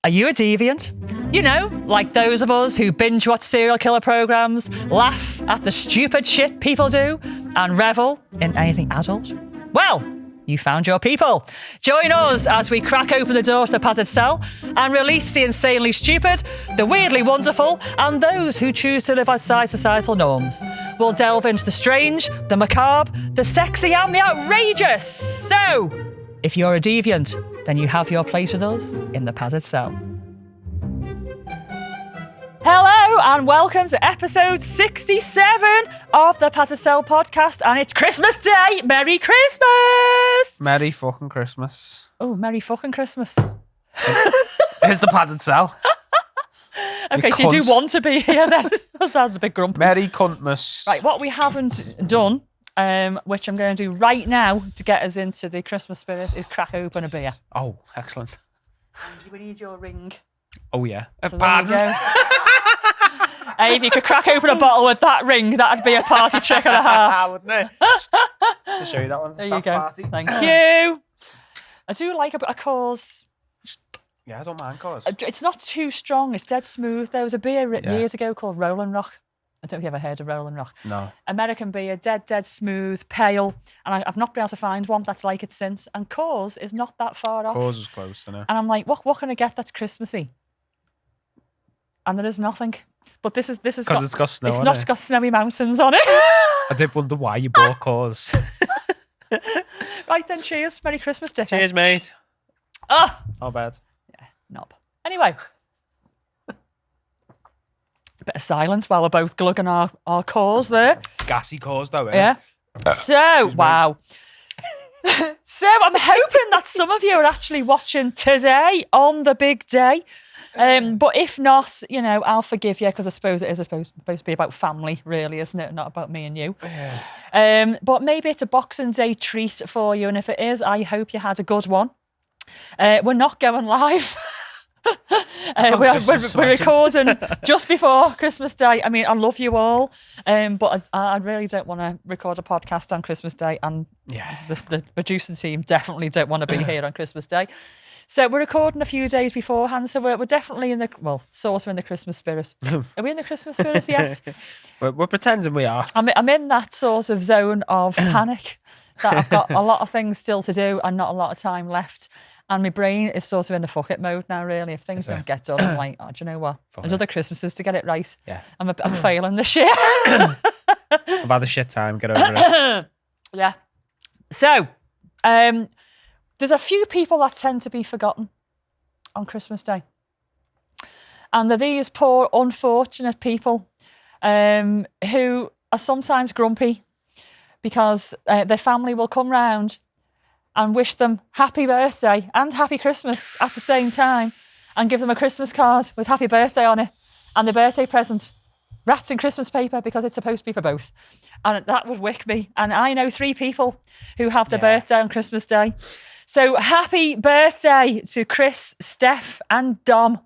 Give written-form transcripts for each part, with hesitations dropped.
Are you a deviant? You know, like those of us who binge watch serial killer programs, laugh at the stupid shit people do, and revel in anything adult? Well, you found your people. Join us as we crack open the door to the padded cell and release the insanely stupid, the weirdly wonderful, and those who choose to live outside societal norms. We'll delve into the strange, the macabre, the sexy, and the outrageous. So, if you're a deviant, then you have your place with us in the padded cell. Hello and welcome to episode 67 of the Padded Cell podcast, and it's Christmas Day. Merry Christmas! Merry fucking Christmas. Oh, Merry fucking Christmas. Here's the Padded Cell. Okay, so you do want to be here then. That sounds a bit grumpy. Merry cuntmas. Right, what we haven't done, which I'm going to do right now to get us into the Christmas spirit, is crack open a beer. Oh, excellent. We need your ring. Oh, yeah. So there you go. Hey, if you could crack open a bottle with that ring, that'd be a party trick and a half. Wouldn't it? I'll show you that one. There you go. Party. Thank you. I do like a bit of cause. Yeah, I don't mind cause. It's not too strong. It's dead smooth. There was a beer years ago called Rolling Rock. I don't know if you ever heard of Rolling Rock. No. American beer, dead smooth, pale. And I've not been able to find one that's like it since. And cause is not that far off. Cause is close, isn't it? And I'm like, what can I get that's Christmassy? And there is nothing. But this is because it's got snow on it. It's not got snowy mountains on it. I did wonder why you bought cause. Right then, cheers. Merry Christmas, dickhead. Cheers, mate. Ah, Not bad. yeah, knob. Anyway, a bit of silence while we're both glugging our cause there. Gassy cause, though, eh? Yeah. So, wow. So I'm hoping that some of you are actually watching today on the big day. But if not, you know, I'll forgive you because I suppose it is supposed to be about family, really, isn't it? Not about me and you. Yeah. But maybe it's a Boxing Day treat for you. And if it is, I hope you had a good one. We're not going live. We're recording just before Christmas Day. I mean, I love you all, but I really don't want to record a podcast on Christmas Day. And the producing team definitely don't want to be here on Christmas Day. So we're recording a few days beforehand, so we're definitely sort of in the Christmas spirit. Are we in the Christmas spirit yet? We're pretending we are. I'm in that sort of zone of panic that I've got a lot of things still to do and not a lot of time left. And my brain is sort of in the fuck it mode now, really. If things don't get done, I'm like, oh, do you know what? There's other Christmases to get it right. Yeah. I'm failing this year. I've had a shit time, get over it. Yeah. So, there's a few people that tend to be forgotten on Christmas Day. And they're these poor, unfortunate people who are sometimes grumpy because their family will come round and wish them happy birthday and happy Christmas at the same time and give them a Christmas card with happy birthday on it and the birthday present wrapped in Christmas paper because it's supposed to be for both. And that would wick me. And I know 3 people who have their birthday on Christmas Day. So happy birthday to Chris, Steph and Dom.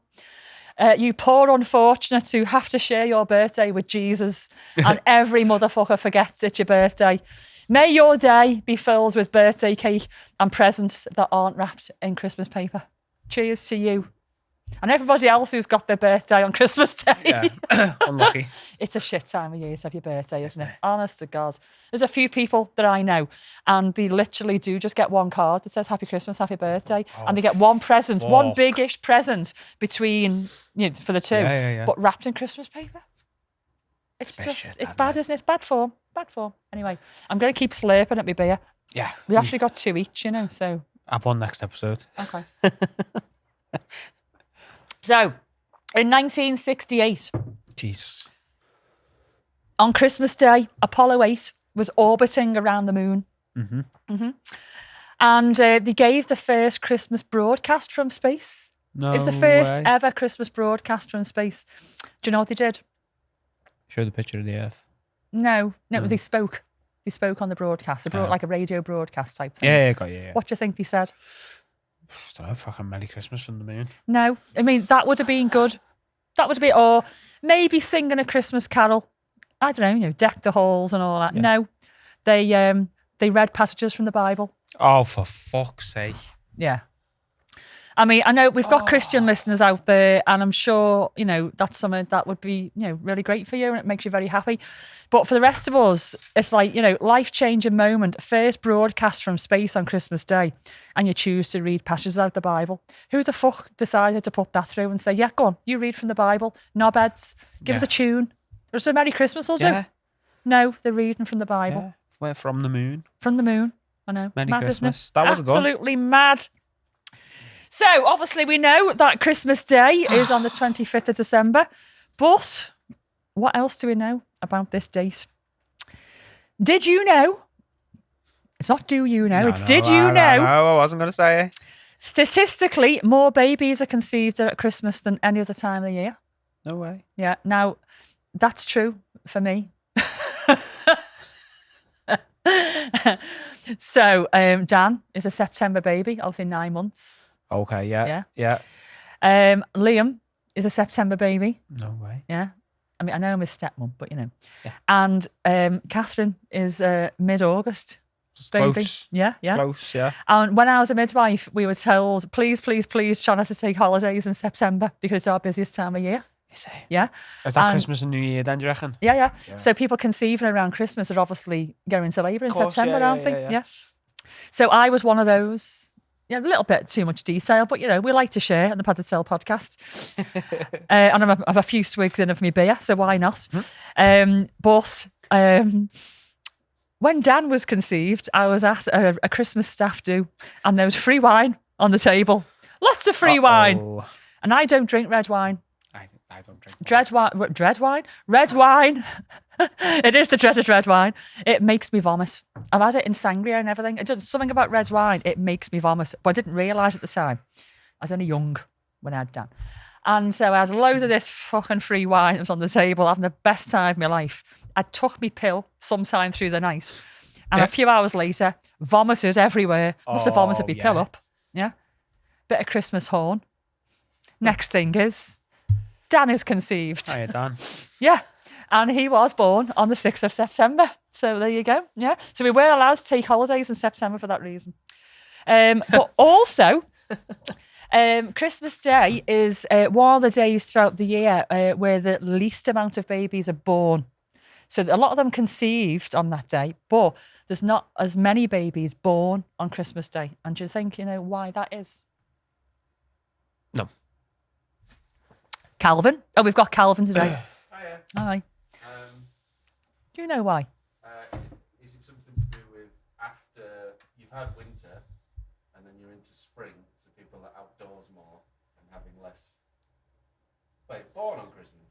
You poor unfortunates who have to share your birthday with Jesus and every motherfucker forgets it's your birthday. May your day be filled with birthday cake and presents that aren't wrapped in Christmas paper. Cheers to you. And everybody else who's got their birthday on Christmas Day. Yeah, unlucky. It's a shit time of year to have your birthday, isn't it? Honest to God. There's a few people that I know and they literally do just get one card that says Happy Christmas, Happy Birthday. And they get one present, one big-ish present between, for the two, but wrapped in Christmas paper. It's bad, isn't it? It's bad form. Anyway, I'm going to keep slurping at my beer. Yeah. We actually got 2 each, so. Have one next episode. Okay. So, in 1968, Jesus, on Christmas Day, Apollo 8 was orbiting around the moon. Mm-hmm. Mm-hmm. And they gave the first Christmas broadcast from space. No It was the first way. ever Christmas broadcast from space. Do you know what they did? Show the picture of the Earth. No, they spoke. They spoke on the broadcast. They brought like a radio broadcast type thing. Yeah, got you. Yeah. What do you think they said? I don't know, fucking Merry Christmas from the moon. No, I mean, that would have been good. That would have been, or maybe singing a Christmas carol. I don't know, deck the halls and all that. Yeah. No, they read passages from the Bible. Oh, for fuck's sake. Yeah. I mean, I know we've got Christian listeners out there, and I'm sure, that's something that would be, really great for you, and it makes you very happy. But for the rest of us, it's like, life-changing moment, first broadcast from space on Christmas Day, and you choose to read passages out of the Bible. Who the fuck decided to put that through and say, yeah, go on, you read from the Bible, knobheads, give us a tune. There's a Merry Christmas, will do. Yeah. No, they're reading from the Bible. Yeah. We're from the moon. From the moon, I know. Merry Mad, Christmas. That would have done. Absolutely mad. So, obviously, we know that Christmas Day is on the 25th of December. But what else do we know about this date? Did you know? It's not do you know, it's did you know? No, I wasn't going to say it. Statistically, more babies are conceived at Christmas than any other time of the year. No way. Yeah, now, that's true for me. So, Dan is a September baby, obviously 9 months. Okay, yeah. Liam is a September baby. No way. Yeah. I mean, I know I'm his stepmom, but Yeah. And Catherine is mid-August Just baby. close. Yeah. Close, yeah. And when I was a midwife, we were told, please, please, please try not to take holidays in September because it's our busiest time of year. Is it? Yeah. Is that And- Christmas and New Year then, do you reckon? Yeah. So people conceiving around Christmas are obviously going into labour in course, September, yeah, aren't they? yeah. So I was one of those. Yeah, a little bit too much detail, but we like to share on the Padded Cell podcast. And I have a few swigs in of my beer, so why not? But when Dan was conceived, I was at a Christmas staff do, and there was free wine on the table. Lots of free wine. And I don't drink red wine. I don't drink wine. Red wine. It is the dreaded red wine. It makes me vomit. I've had it in sangria and everything. It's just something about red wine. It makes me vomit. But I didn't realise at the time. I was only young when I had Dan. And so I had loads of this fucking free wine that was on the table, having the best time of my life. I took me pill sometime through the night. And a few hours later, vomited everywhere. Must have vomited me pill up. Yeah. Bit of Christmas horn. Next thing is, Dan is conceived. Hiya, Dan. Yeah. And he was born on the 6th of September. So there you go. Yeah. So we were allowed to take holidays in September for that reason. But also, Christmas Day is one of the days throughout the year where the least amount of babies are born. So a lot of them conceived on that day, but there's not as many babies born on Christmas Day. And do you think, why that is? No. Calvin. Oh, we've got Calvin today. Hiya. Hi. Do you know why? Is it something to do with after you've had winter and then you're into spring, so people are outdoors more and having less? Wait, born on Christmas?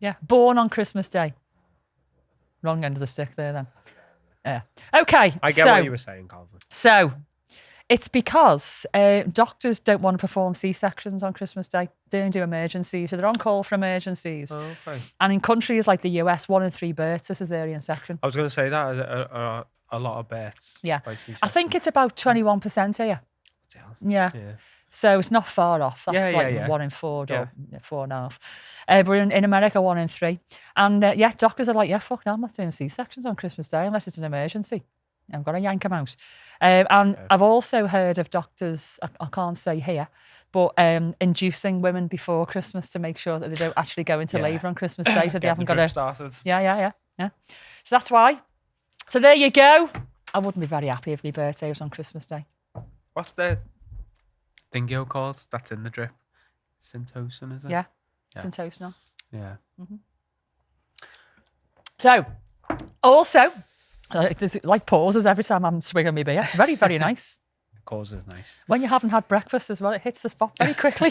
Yeah, born on Christmas Day. Wrong end of the stick there then. Yeah. Okay. I get what you were saying, Calvin. So it's because doctors don't want to perform C-sections on Christmas Day. They don't do emergencies, so they're on call for emergencies. Oh, okay. And in countries like the US, 1 in 3 births is a cesarean section. I was going to say that a lot of births. Yeah. By C-section. I think it's about 21% here. Damn. Yeah. Yeah. So it's not far off. That's Yeah. 1 in 4 or Yeah. 4.5. But in America, 1 in 3. And doctors are like, yeah, fuck no, I'm not doing C-sections on Christmas Day unless it's an emergency. I'm going to yank them out. And I've also heard of doctors, I can't say here, but inducing women before Christmas to make sure that they don't actually go into labour on Christmas Day, so they haven't got to. Started. Yeah. So that's why. So there you go. I wouldn't be very happy if my birthday was on Christmas Day. What's the thingo called? That's in the drip. Syntocin, is it? Yeah. Syntocin. Yeah. So, also, there's like pauses every time I'm swigging my beer. It's very, very nice. Cause is nice. When you haven't had breakfast as well, it hits the spot very quickly.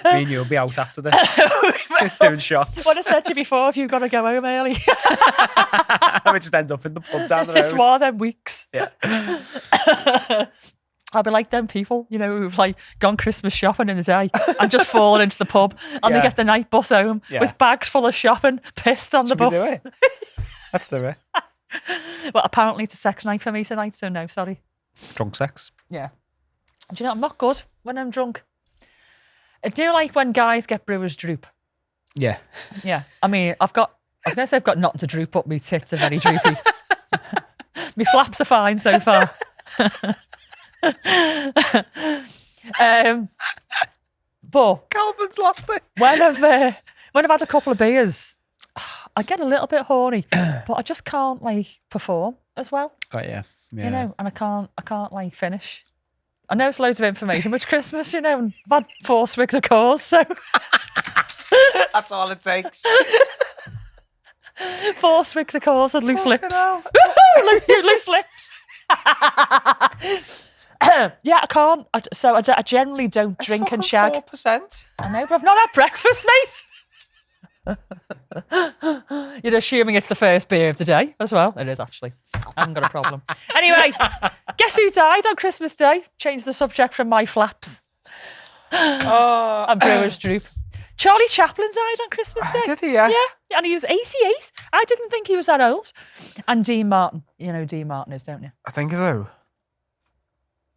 Me and you'll be out after this. Doing shots. What I said to you before, if you've got to go home early. We just end up in the pub down the road. It's one of them weeks. Yeah. I'll be like them people, who've like gone Christmas shopping in the day and just fallen into the pub and they get the night bus home with bags full of shopping, pissed on the bus. Do it? Let's do it. Well, apparently it's a sex night for me tonight, so no, sorry. Drunk sex. Yeah. Do you know, I'm not good when I'm drunk. Do you like when guys get brewer's droop? Yeah. Yeah. I mean, I was going to say I've got nothing to droop, but my tits are very droopy. My flaps are fine so far. But Calvin's lost it. when I've had a couple of beers, I get a little bit horny, but I just can't like perform as well. Got you. Yeah. You know, and I can't like finish. I know it's loads of information, but it's Christmas, you know, and I've had 4 swigs of course, so That's all it takes. 4 swigs of course and loose lips. hell. Woohoo, loose lips. Yeah, I can't. I generally don't drink and shag. 4%. I know, but I've not had breakfast, mate. You're assuming it's the first beer of the day as well. It is, actually. I haven't got a problem. Anyway, guess who died on Christmas Day? Change the subject from my flaps Oh, and Brewer's droop. Charlie Chaplin died on Christmas Day. did he? Yeah. Yeah, and he was 88. I didn't think he was that old. And Dean Martin. You know who Dean Martin is, don't you? I think so.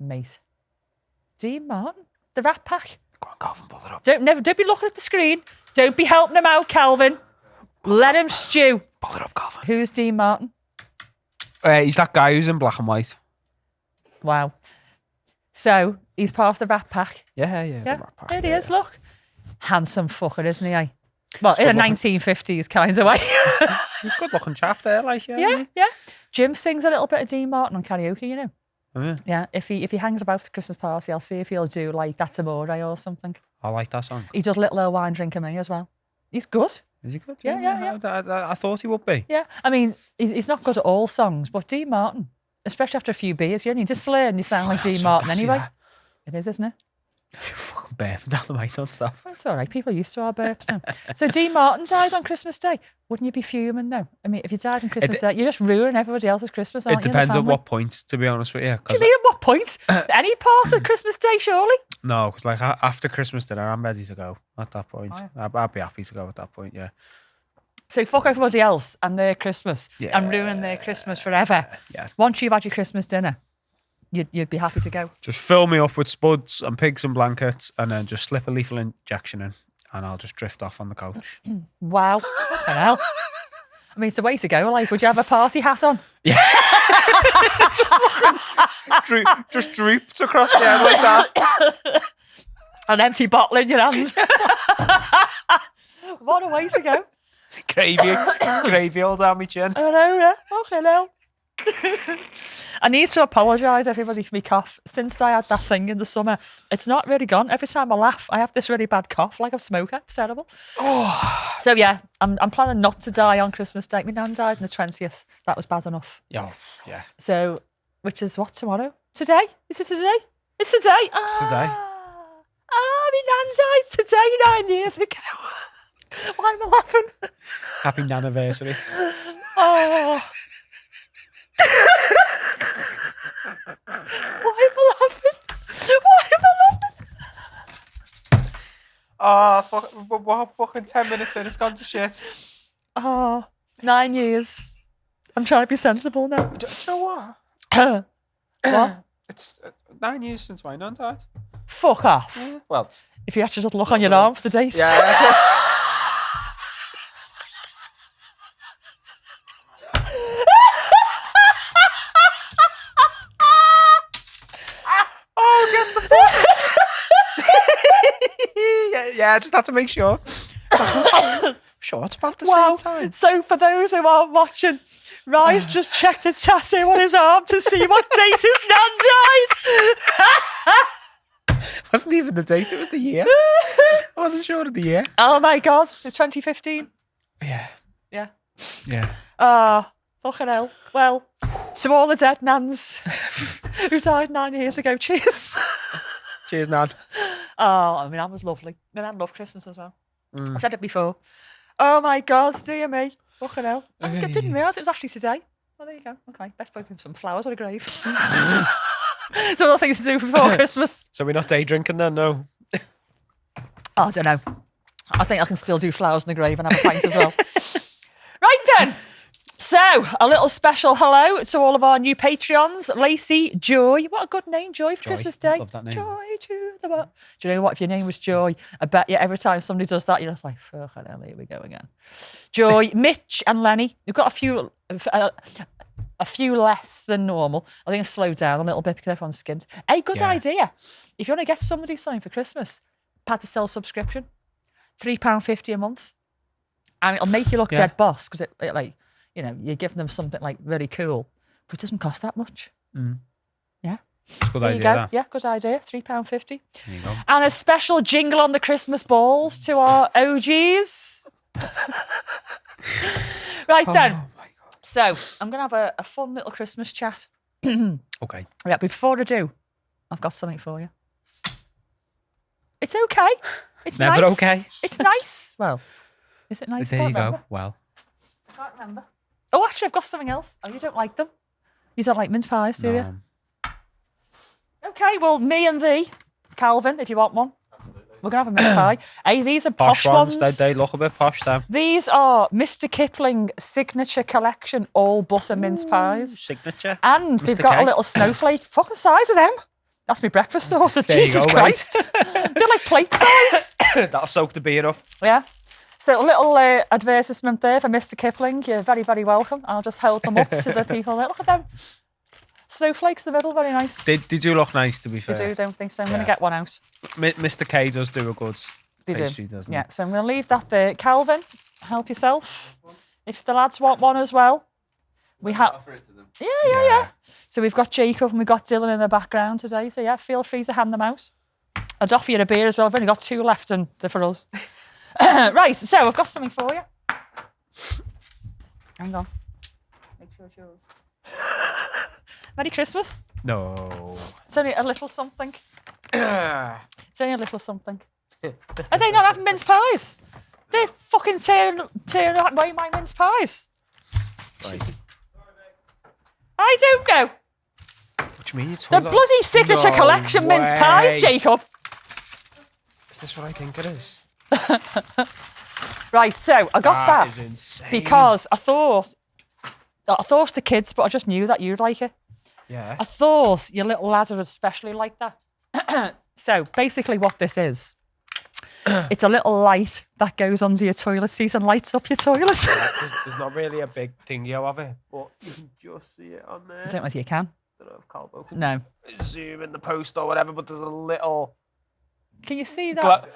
Mate. Dean Martin? The Rat Pack? Go on, Calvin, pull it up. Don't be looking at the screen. Don't be helping him out, Calvin. Let him stew. Pull it up, Calvin. Who's Dean Martin? He's that guy who's in black and white. Wow. So, he's part of the Rat Pack. Yeah. Yeah, The Rat Pack, there he yeah, is, look. Handsome fucker, isn't he, eh? Well, in a good-looking. 1950s kind of way. Good looking chap there, like, yeah. Yeah, isn't yeah. Jim sings a little bit of Dean Martin on karaoke, you know. he? Oh, yeah. Yeah, if he hangs about the Christmas party, I'll see if he'll do like That's Amore or something. I like that song. He does Little Old Wine Drinker Me as well. He's good. Is he good? Yeah. I thought he would be. Yeah, I mean, he's not good at all songs, but Dean Martin, especially after a few beers, you need to slur and you sound like Dean Martin anyway. It is, isn't it? You fucking burp down the mic, don't stop. It's all right. People are used to our burps now. So Dean Martin died on Christmas Day. Wouldn't you be fuming though? I mean, if you died on Christmas Day, you're just ruining everybody else's Christmas, aren't It you? in the depends at family? what point, to be honest with you. What do you mean at what point? Any part of Christmas Day, surely? No, because like after Christmas dinner, I'm ready to go at that point. Oh, I'd be happy to go at that point, yeah. So fuck everybody else and their Christmas Yeah. and ruin their Christmas forever. Yeah. Once you've had your Christmas dinner, you'd be happy to go. Just fill me up with spuds and pigs and blankets and then just slip a lethal injection in and I'll just drift off on the couch. Wow. Fucking hell. I mean, it's the way to go. Like, would you have a party hat on? Just drooped across the head like that. An empty bottle in your hand. What a way to go. Gravy all down my chin. I know, yeah. Okay, now. I need to apologise, everybody, for my cough. Since I had that thing in the summer, it's not really gone. Every time I laugh, I have this really bad cough, like a smoker. It's terrible. So, yeah, I'm planning not to die on Christmas Day. My nan died on the 20th. That was bad enough. Yeah. So, which is what, tomorrow? Today? Is it today? It's today. Today. My nan died today 9 years ago. Why am I laughing? Happy anniversary. Oh. Why am I laughing? Oh, fuck, we're fucking 10 minutes in. It's gone to shit. Oh, 9 years. I'm trying to be sensible now. Do you know what? What? It's 9 years since my nan died. Fuck off. Well, If you actually just look on your arm for the date. yeah. Oh, get the fuck. Yeah, I just had to make sure. Sure, it's about the Wow. same time. So for those who aren't watching, Rye's just checked a tattoo on his arm to see what date his nan died. Wasn't even the date, it was the year. I wasn't sure of the year. Oh my God, it's 2015. Yeah. Yeah. Yeah. Ah, fucking hell. Well, to all the dead nans who died 9 years ago, cheers. Cheers, Nan. Oh, I mean, that was lovely. My nan loved Christmas as well. I've said it before. Oh my God, dear me. Fucking hell. I didn't realise it was actually today. Oh, there you go. Okay, best put some flowers on a grave. It's all things to do before Christmas. So we're not day drinking then, no? Oh, I don't know. I think I can still do flowers in the grave and have a pint as well. Right then. So, a little special hello to all of our new Patreons. Lacey, Joy. What a good name, Joy, for Joy. Christmas Day. Love that name. Joy to the world. Do you know what? If your name was Joy, I bet you every time somebody does that, you're just like, fucking hell, here we go again. Joy, Mitch and Lenny. We've got a a few less than normal. I think I slowed down a little bit because everyone's skinned. A good idea. If you want to get somebody something for Christmas, Pad to Sell subscription, £3.50 a month. And it'll make you look dead boss because it like, you know, you're giving them something like really cool, but it doesn't cost that much. Yeah. It's a good There idea. you go. That. Yeah, good idea. £3.50. There you go. And a special jingle on the Christmas balls to our OGs. Right then. Oh my God. So I'm going to have a fun little Christmas chat. Okay. Yeah, before I do, I've got something for you. It's okay. It's Never nice. okay. It's nice. Well, is it nice? There you go. Remember. Well. I can't remember. Oh, actually, I've got something else. Oh, you don't like them? You don't like mince pies, do you? Okay, well, me and thee, Calvin, if you want one. We're going to have a mince pie. Hey, these are posh ones. They look a bit posh, them. These are Mr. Kipling Signature Collection all butter mince pies. Signature. And they've got a little snowflake. Fucking size of them. That's my breakfast sauce. There you Jesus go, Christ. They're like plate size. That'll soak the beer up. Yeah. So a little advertisement there for Mr. Kipling. You're very, very welcome. I'll just hold them up to the people. Look at them. Snowflakes in the middle, very nice. They do look nice, to be fair. They do, don't think so. I'm going to get one out. Mr. K does do a good pastry, doesn't he? Yeah, so I'm going to leave that there. Calvin, help yourself. If the lads want one as well. We have. Offer it to them. Yeah. So we've got Jacob and we've got Dylan in the background today. So yeah, feel free to hand them out. I'd offer you a beer as well. I've only got 2 left and they're for us. Right, so I've got something for you. Hang on. Make sure it's yours. Merry Christmas. No. It's only a little something. It's only a little something. Are they not having mince pies? They're fucking tearing away my mince pies. Right. I don't know. What do you mean? The bloody Signature Collection mince pies, Jacob. Is this what I think it is? Right, so I got that is insane. because I thought the kids, but I just knew that you'd like it. Yeah. I thought your little lads would especially like that. So basically what this is, it's a little light that goes under your toilet seat and lights up your toilet. There's not really a big thingy of it, but you can just see it on there. I don't know if you can. I don't know if Calvo can No. zoom in the post or whatever, but there's a little Can you see that?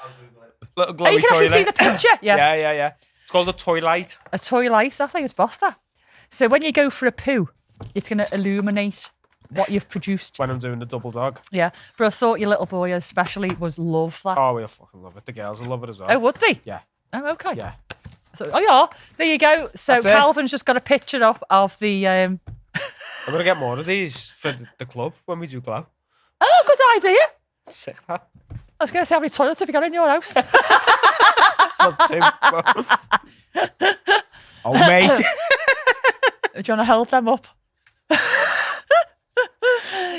little Oh, glowy you can actually toilet. see the picture. Yeah. Yeah. It's called a toy light. A toy light. I think it's boss that. So when you go for a poo, it's going to illuminate what you've produced. When I'm doing the double dog. Yeah. But I thought your little boy especially would love that. Oh, we'll fucking love it. The girls will love it as well. Oh, would they? Yeah. Oh, okay. Yeah. So, oh, yeah. There you go. So That's it. Calvin's just got a picture up of the... I'm going to get more of these for the club when we do glow. Oh, good idea. Sick, that. I was going to say, how many toilets have you got in your house? Not two. Oh, mate. Do you want to hold them up?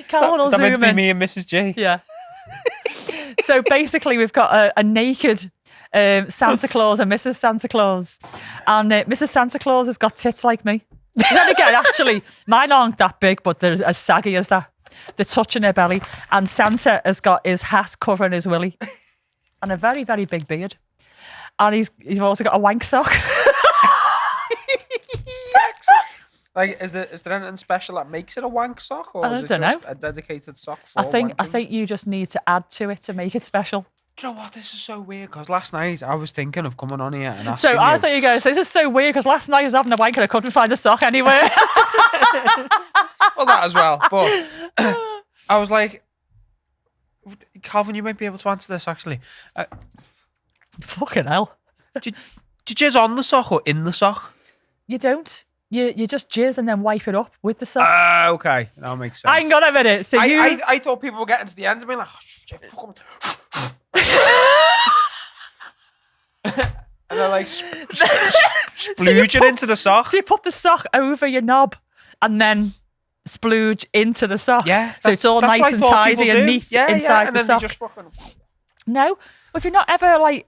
Calvin will Is that meant to zoom be in. me and Mrs. G? Yeah. So basically, we've got a naked Santa Claus and Mrs. Santa Claus. And Mrs. Santa Claus has got tits like me. Then again, actually, mine aren't that big, but they're as saggy as that. They're touching her belly. And Santa has got his hat covering his willy. And a very, very big beard. And he's also got a wank sock. Like, is there anything special that makes it a wank sock, or I is it don't just know. a dedicated sock for I think wanking? you just need to add to it to make it special. Do you know what? This is so weird, because last night I was thinking of coming on here and asking So I you. thought you were going to say, this is so weird because last night I was having a wank and I couldn't find the sock anywhere. Well, that as well. But I was like, Calvin, you might be able to answer this, actually. Fucking hell. Do you jizz on the sock or in the sock? You don't. You just jizz and then wipe it up with the sock. Okay. That makes sense. Hang on a minute. So I thought people were getting to the end and being like, oh, shit, fuck 'em." And they're like splooging into the sock. So you put the sock over your knob and then splooge into the sock. Yeah. So it's all that's nice what I and thought tidy people and do. neat Yeah, inside and the then sock. They just fucking... No. Well, if you're not ever like...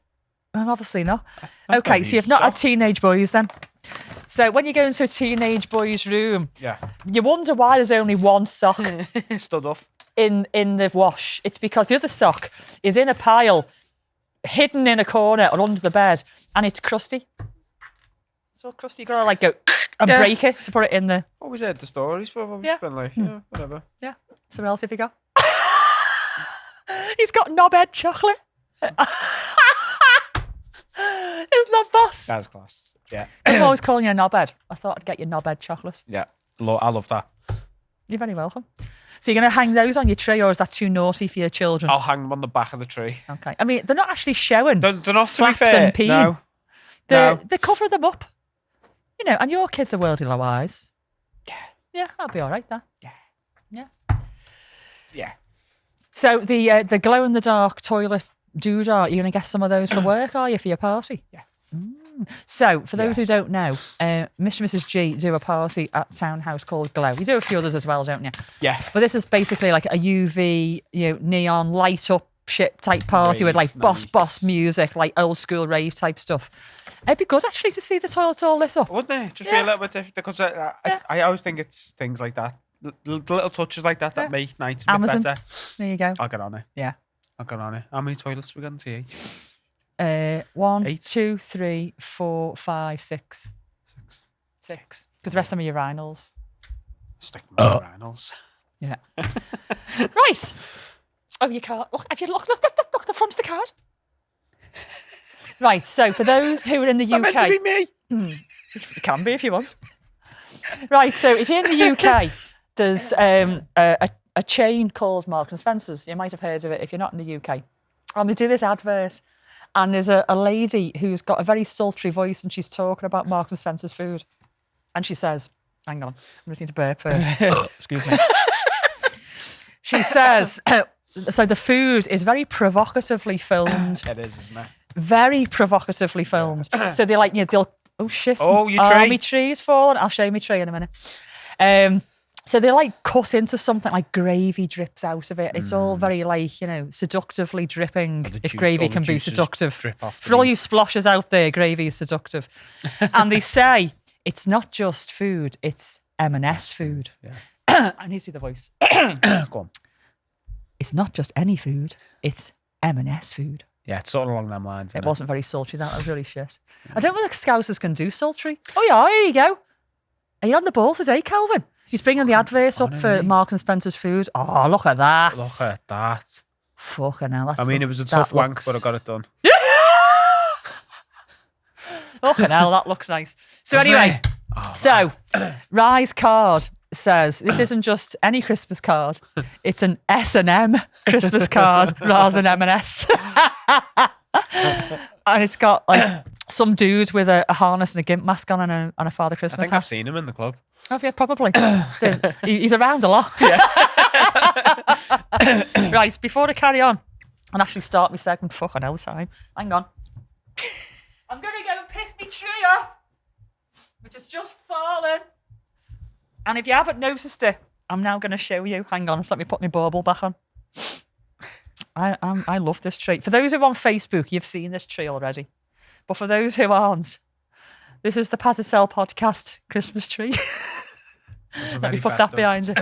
Well, obviously not. Okay, so you've not had teenage boys then. So when you go into a teenage boy's room, Yeah. you wonder why there's only one sock Stood up. in the wash. It's because the other sock is in a pile, hidden in a corner or under the bed, and it's crusty. It's all crusty. You gotta like go and break it to put it in the... Always heard the stories, but I've always been like, whatever. Yeah. So what else have you got? He's got knobhead chocolate. Isn't that boss? That's class. Yeah. I'm always calling you a knobhead. I thought I'd get you knobhead chocolate. Yeah. I love that. You're very welcome. So you're going to hang those on your tree, or is that too naughty for your children? I'll hang them on the back of the tree. Okay. I mean, they're not actually showing. They're not, to be flaps fair. and peeing. No. They cover them up. You know, and your kids are worldly low eyes. Yeah. Yeah, that'll be all right, that. Yeah. Yeah. Yeah. So the glow-in-the-dark toilet doodah, you're going to get some of those for work, are you, for your party? Yeah. So, for those who don't know, Mr. and Mrs. G do a party at Townhouse called Glow. You do a few others as well, don't you? Yeah. But this is basically like a UV, neon light up shit type party with like boss music, like old school rave type stuff. It'd be good actually to see the toilets all lit up. Wouldn't it? Just be a little bit different, because I always think it's things like that, little touches like that make nights a bit better. There you go. I'll get on it. Yeah. I'll get on it. How many toilets we got in TH? 1, 8. 2, 3, 4, 5, 6. 6. Because the rest of them are urinals. Stick them in urinals. Yeah. Right. Oh, you can't. Look, have you look the front of the card? Right. So for those who are in the UK, meant to be me. It can be if you want. Right. So if you're in the UK, there's a chain called Marks and Spencer's. You might have heard of it if you're not in the UK. And they do this advert. And there's a lady who's got a very sultry voice, and she's talking about Marks and Spencer's food. And she says, hang on, I just need to burp first. Excuse me. She says, so the food is very provocatively filmed. It is, isn't it? Very provocatively filmed. So they're like, they'll, oh shit, your tree. my tree's fallen. I'll show you my tree in a minute. So they like cut into something like gravy drips out of it. It's all very like, seductively dripping, if gravy can be seductive. For all you sploshers out there, gravy is seductive. And they say it's not just food, it's M&S food. Yeah. I need to see the voice. Go on. It's not just any food, it's M&S food. Yeah, it's sort of along them lines. It wasn't very sultry, that was really shit. I don't know if Scousers can do sultry. Oh yeah, here you go. Are you on the ball today, Calvin? He's bringing the adverts up for Marks and Spencer's food. Oh, look at that. Look at that. Fucking hell. It was a tough wank, but I got it done. Fucking hell, that looks nice. So anyway, Rye's card says, this isn't just any Christmas card. It's an S&M Christmas card rather than M&S. And it's got like some dude with a harness and a gimp mask on and a Father Christmas I think hat. I've seen him in the club. Oh, yeah, probably. He's around a lot. Right, before I carry on and actually start my segment, fucking hell time. Hang on. I'm going to go and pick my tree up, which has just fallen. And if you haven't noticed it, I'm now going to show you. Hang on, just let me put my bauble back on. I love this tree. For those who are on Facebook, you've seen this tree already. But for those who aren't, this is the Patisel Podcast Christmas tree. Let me put that behind you.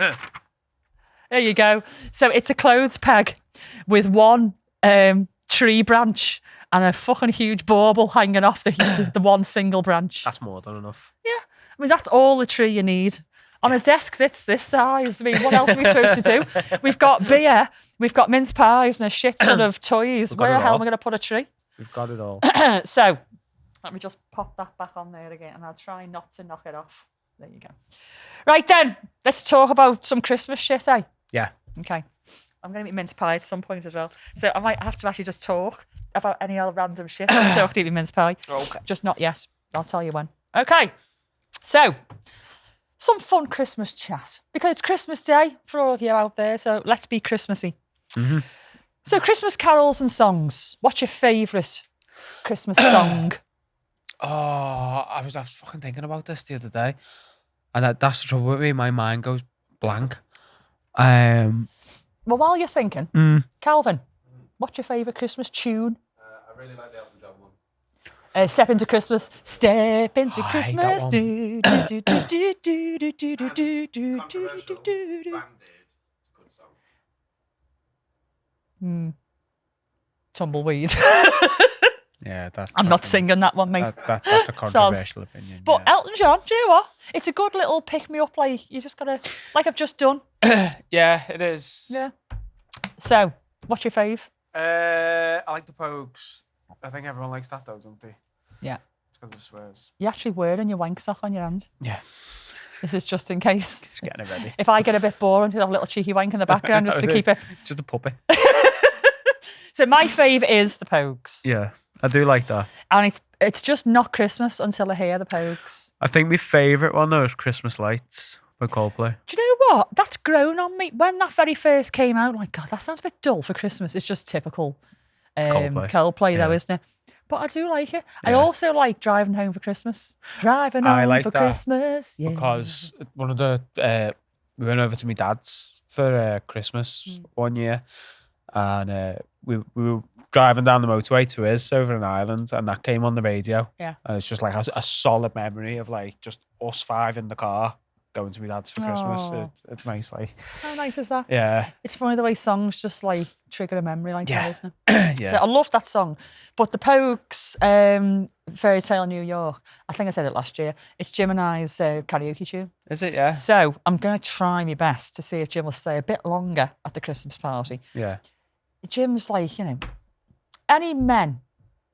There you go. So it's a clothes peg with one tree branch and a fucking huge bauble hanging off the one single branch. That's more than enough. Yeah. I mean, that's all the tree you need. On a desk that's this size. I mean, what else are we supposed to do? We've got beer, we've got mince pies and a shit ton of toys. Where the hell am I going to put a tree? We've got it all. So, let me just pop that back on there again and I'll try not to knock it off. There you go. Right then, let's talk about some Christmas shit, eh? Yeah. Okay. I'm going to eat mince pie at some point as well. So I might have to actually just talk about any other random shit. I'm still eating mince pie. Okay. Just not yet. I'll tell you when. Okay. So, some fun Christmas chat. Because it's Christmas Day for all of you out there, so let's be Christmassy. Mm-hmm. So, Christmas carols and songs. What's your favourite Christmas song? Oh, I was fucking thinking about this the other day. And that's the trouble with me. My mind goes blank. Well, while you're thinking, Calvin, what's your favourite Christmas tune? I really like the Elton John one. Step into Christmas. Step into Christmas. Controversial Band-Aid. It's a good song. Tumbleweed. Yeah, I'm not singing that one, mate. That's a controversial opinion. But yeah. Elton John, do you know what? It's a good little pick me up. Like you just gotta, like I've just done. Yeah, it is. Yeah. So, what's your fave? I like the Pogues. I think everyone likes that though, don't they? Yeah. It's because of swears. You're actually wearing your wank sock on your hand. Yeah. This is just in case. Just getting it ready. If I get a bit boring, to have a little cheeky wank in the background just to keep it. Just a puppy. So my fave is the Pogues. Yeah, I do like that. And it's just not Christmas until I hear the Pogues. I think my favourite one though is Christmas Lights by Coldplay. Do you know what? That's grown on me. When that very first came out, like, God, that sounds a bit dull for Christmas. It's just typical Coldplay though, isn't it? But I do like it. Yeah. I also like Driving Home for Christmas. Driving Home for Christmas. Yeah. Because one of the... we went over to my dad's for Christmas one year. And we were driving down the motorway to his over in Ireland, and that came on the radio. Yeah. And it's just like a solid memory of like just us five in the car going to my dad's for Christmas. It's nice, like. How nice is that? Yeah. It's funny the way songs just like trigger a memory like that, isn't it? Yeah. So I love that song. But the Pogues, Fairy Tale New York, I think I said it last year, it's Jim and I's karaoke tune. Is it? Yeah. So I'm going to try my best to see if Jim will stay a bit longer at the Christmas party. Yeah. Jim's like, any men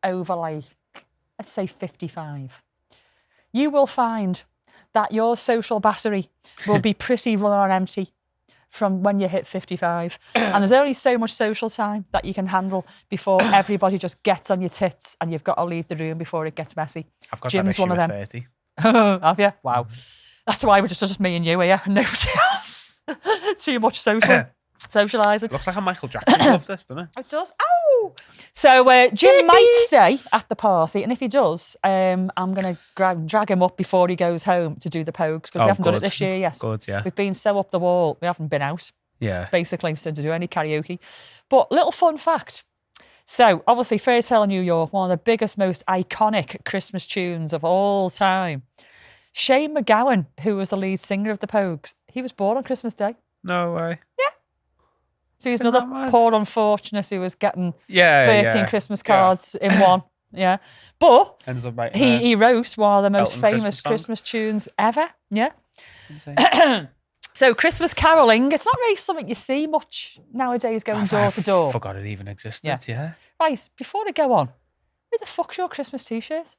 over like, let's say 55, you will find that your social battery will be pretty run on empty from when you hit 55. And there's only so much social time that you can handle before everybody just gets on your tits and you've got to leave the room before it gets messy. I've got Jim's that issue one of them. 30. Have you? Wow. That's why we're just me and you here and nobody else. Too much socialising. Looks like a Michael Jackson love this, doesn't it? It does. Oh! So Jim might stay at the party, and if he does, I'm going to drag him up before he goes home to do the Pogues, because we haven't done it this year yet. Good, yeah. We've been so up the wall, we haven't been out. Yeah. Basically, so to do any karaoke. But little fun fact. So, obviously, Fairy Tale New York, one of the biggest, most iconic Christmas tunes of all time. Shane MacGowan, who was the lead singer of the Pogues, he was born on Christmas Day. No way. Yeah. So he's another poor unfortunate who was getting 13 Christmas cards in one. Yeah. But he wrote one of the most famous Christmas tunes ever. Yeah. So Christmas caroling, it's not really something you see much nowadays going door to door. I forgot it even existed, yeah. Right, before I go on, where the fuck's your Christmas t-shirt?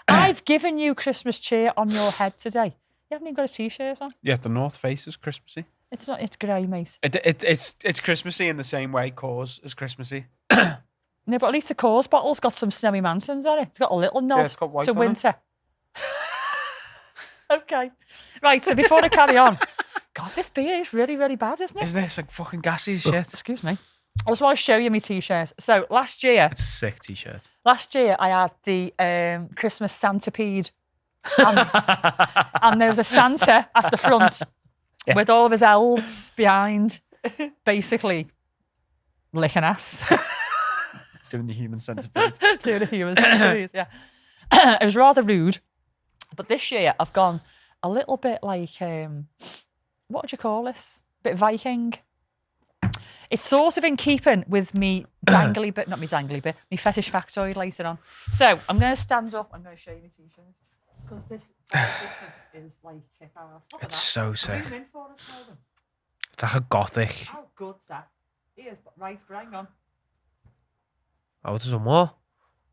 I've given you Christmas cheer on your head today. You haven't even got a t-shirt on. Yeah, the North Face is Christmassy. It's not. It's grey, mate. It's Christmassy in the same way Coors is Christmassy. No, but at least the Coors bottle's got some Snowy Mansons on it. It's got a little nod to winter. Okay. Right, so before I carry on, God, this beer is really, really bad, isn't it? Isn't this like fucking gassy as shit? Excuse me. I just want to show you my t-shirts. So last year... It's a sick t-shirt. Last year I had the Christmas Santapede. And there was a Santa at the front with all of his elves behind, basically licking ass. Doing the human centipede. Doing the human centipede, yeah. It was rather rude. But this year I've gone a little bit like, what would you call this? A bit Viking. It's sort of in keeping with me dangly bit, not me dangly bit, me fetish factoid later on. So I'm going to stand up. I'm going to show you my t-shirt. Because this is like kick-ass. It's so sick. Zoom in for us, Melvin. It's like a gothic. How good's that? Here's, right, bring on. Oh, there's one more.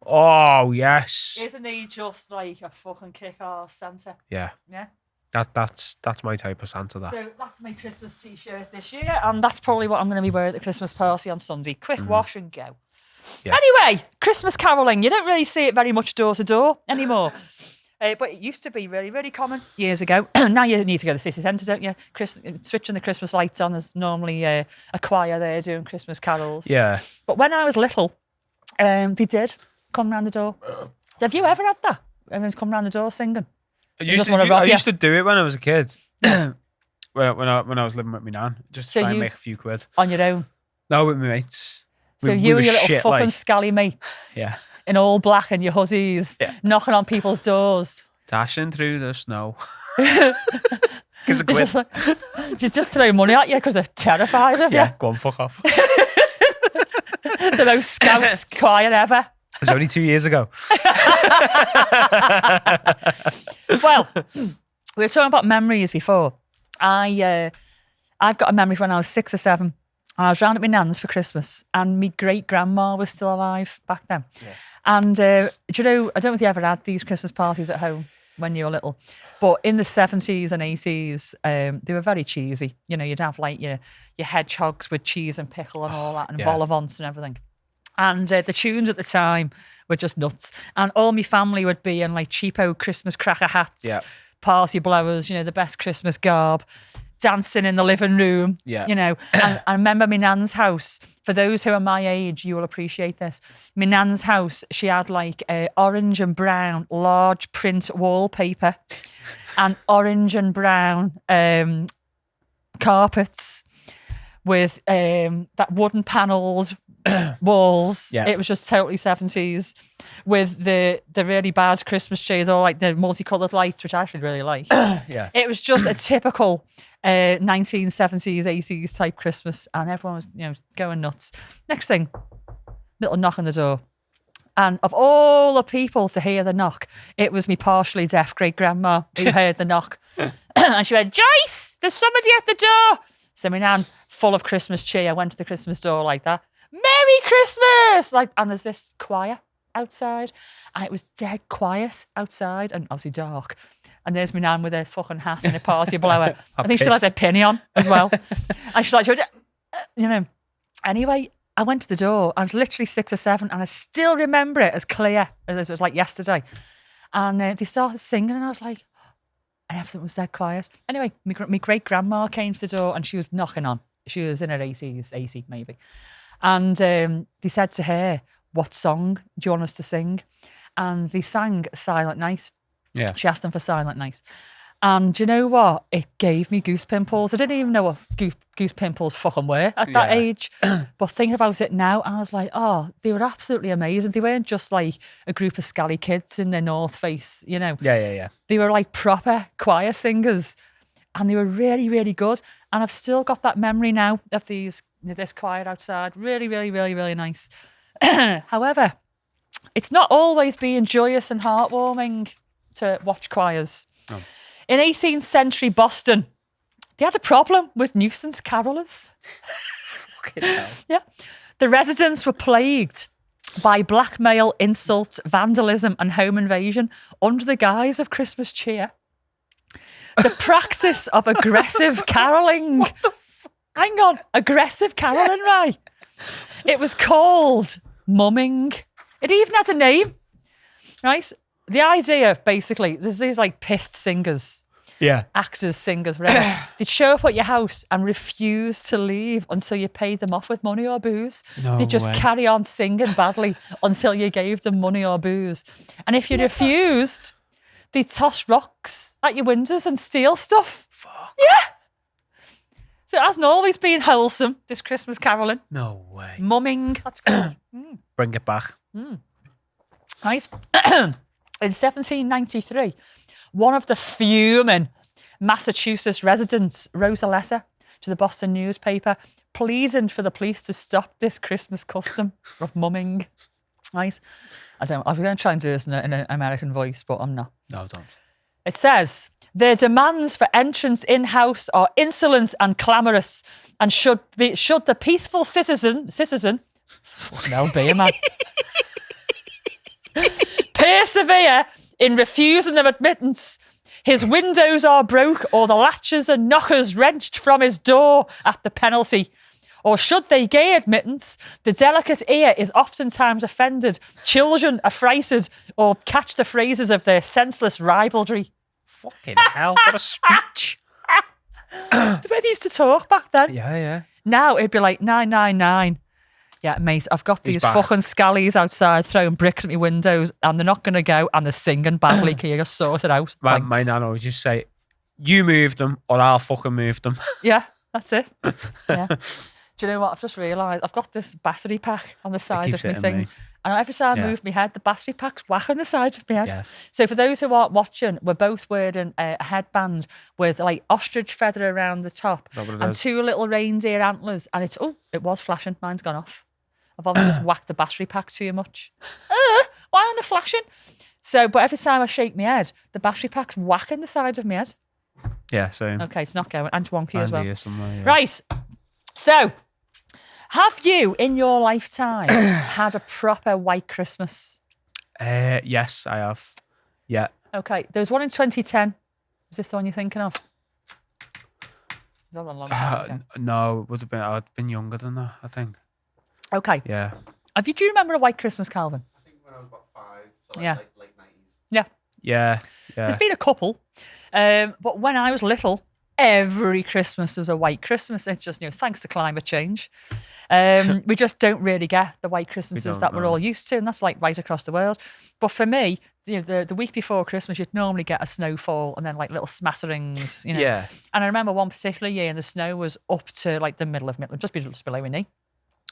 Oh, yes. Isn't he just like a fucking kick-ass Santa? Yeah. Yeah. That's my type of Santa, that. So that's my Christmas t-shirt this year, and that's probably what I'm going to be wearing at the Christmas party on Sunday. Quick wash and go. Yeah. Anyway, Christmas caroling. You don't really see it very much door to door anymore. But it used to be really, really common years ago. Now you need to go to the city centre, don't you? Switching the Christmas lights on, there's normally a choir there doing Christmas carols. Yeah. But when I was little, they did come round the door. Have you ever had that? Everyone's come round the door singing. I used to do it when I was a kid. when I was living with my nan, just to try and make a few quid. On your own? No, with my mates. So you and your little fucking scally mates. Yeah. In all black and your hoodies, knocking on people's doors. Dashing through the snow. Because you just throw money at you because they're terrified of you. Yeah, go on, fuck off. The most Scouse choir ever. It was only 2 years ago. Well, we were talking about memories before. I've got a memory when I was 6 or 7. And I was round at my nan's for Christmas, and my great grandma was still alive back then. Yeah. And do you know, I don't know if you ever had these Christmas parties at home when you were little, but in the 70s and 80s, they were very cheesy. You know, you'd have like your hedgehogs with cheese and pickle and all that, and vol au vents and everything. And the tunes at the time were just nuts. And all my family would be in like cheapo Christmas cracker hats, party blowers, you know, the best Christmas garb, dancing in the living room, you know. And I remember my nan's house. For those who are my age, you will appreciate this. My nan's house, she had like orange and brown large print wallpaper and orange and brown carpets with that wooden panels, walls. Yeah. It was just totally 70s with the really bad Christmas trees, or like the multicoloured lights, which I actually really like. It was just a typical 1970s, 80s type Christmas, and everyone was, you know, going nuts. Next thing, little knock on the door. And of all the people to hear the knock, it was me partially deaf great grandma who heard the knock. And she went, "Joyce, there's somebody at the door." So my nan, full of Christmas cheer, went to the Christmas door like that. "Merry Christmas!" Like, and there's this choir outside, and it was dead quiet outside, and obviously dark. And there's my nan with her fucking hat and a party blower. I think she had her pinny on as well. And she's like, you know. Anyway, I went to the door. I was literally 6 or 7, and I still remember it as clear as it was like yesterday. And they started singing, and I was like, and everything was dead quiet. Anyway, my great grandma came to the door, and she was knocking on. She was in her 80s, 80 maybe. And they said to her, "What song do you want us to sing?" And they sang Silent Night. Yeah. She asked them for Silent Night. And do you know what? It gave me goose pimples. I didn't even know what goose pimples fucking were at that age. But thinking about it now, I was like, oh, they were absolutely amazing. They weren't just like a group of scally kids in their North Face, you know. Yeah. They were like proper choir singers. And they were really, really good. And I've still got that memory now of this choir outside. Really, really, really, really nice. However, it's not always being joyous and heartwarming to watch choirs. Oh. In 18th century Boston, they had a problem with nuisance carolers. Fucking hell. Yeah. The residents were plagued by blackmail, insult, vandalism, and home invasion under the guise of Christmas cheer. The practice of aggressive caroling. What the fuck? Hang on. Aggressive caroling, right? It was called mumming. It even had a name, right? The idea, basically, there's these like pissed singers, actors, singers, whatever. They'd show up at your house and refuse to leave until you paid them off with money or booze. They'd just carry on singing badly until you gave them money or booze. And if you refused, they'd toss rocks at your windows and steal stuff. Fuck. Yeah. So it hasn't always been wholesome, this Christmas caroling. No way. Mumming. That's good. Bring it back. Right. In 1793, one of the fuming Massachusetts residents wrote a letter to the Boston newspaper pleading for the police to stop this Christmas custom of mumming. Right? I'm going to try and do this in an American voice, but I'm not. No, don't. It says, "Their demands for entrance in-house are insolent and clamorous, and should the peaceful citizen, fucking hell, be a man, persevere in refusing them admittance, his windows are broke or the latches and knockers wrenched from his door at the penalty. Or should they gain admittance, the delicate ear is oftentimes offended, children are frighted, or catch the phrases of their senseless ribaldry." Fucking hell, what a speech. The way they used to talk back then. Yeah. Now it'd be like 999. Yeah, mate, I've got these fucking scallies outside throwing bricks at my windows, and they're not going to go, and they're singing badly. Can you just sort it out? My nan always just say, "You move them, or I'll fucking move them." Yeah, that's it. Yeah. Do you know what? I've just realised I've got this battery pack on the side of my thing. And every time I move my head, the battery pack's whacking the side of my head. Yeah. So for those who aren't watching, we're both wearing a headband with like ostrich feather around the top and 2 little reindeer antlers. And it was flashing. Mine's gone off. I've obviously just whacked the battery pack too much. Why aren't they flashing? So, but every time I shake my head, the battery pack's whacking the side of my head. Yeah, same. Okay, it's not going. And it's wonky as Mine's well. here somewhere, yeah. Right. So, have you in your lifetime had a proper white Christmas? Yes, I have. Yeah. Okay, there was one in 2010. Is this the one you're thinking of? That was a long time ago. No, it would have been. I'd been younger than that, I think. Okay. Yeah. Do you remember a white Christmas, Calvin? I think when I was about 5, so like Yeah. late 90s. Yeah. Yeah. There's been a couple. But when I was little, every Christmas was a white Christmas. It's just, thanks to climate change. We just don't really get the white Christmases that we're all used to. And that's like right across the world. But for me, the week before Christmas, you'd normally get a snowfall and then like little smatterings, Yeah. And I remember one particular year and the snow was up to like the middle of Midland, just below my knee.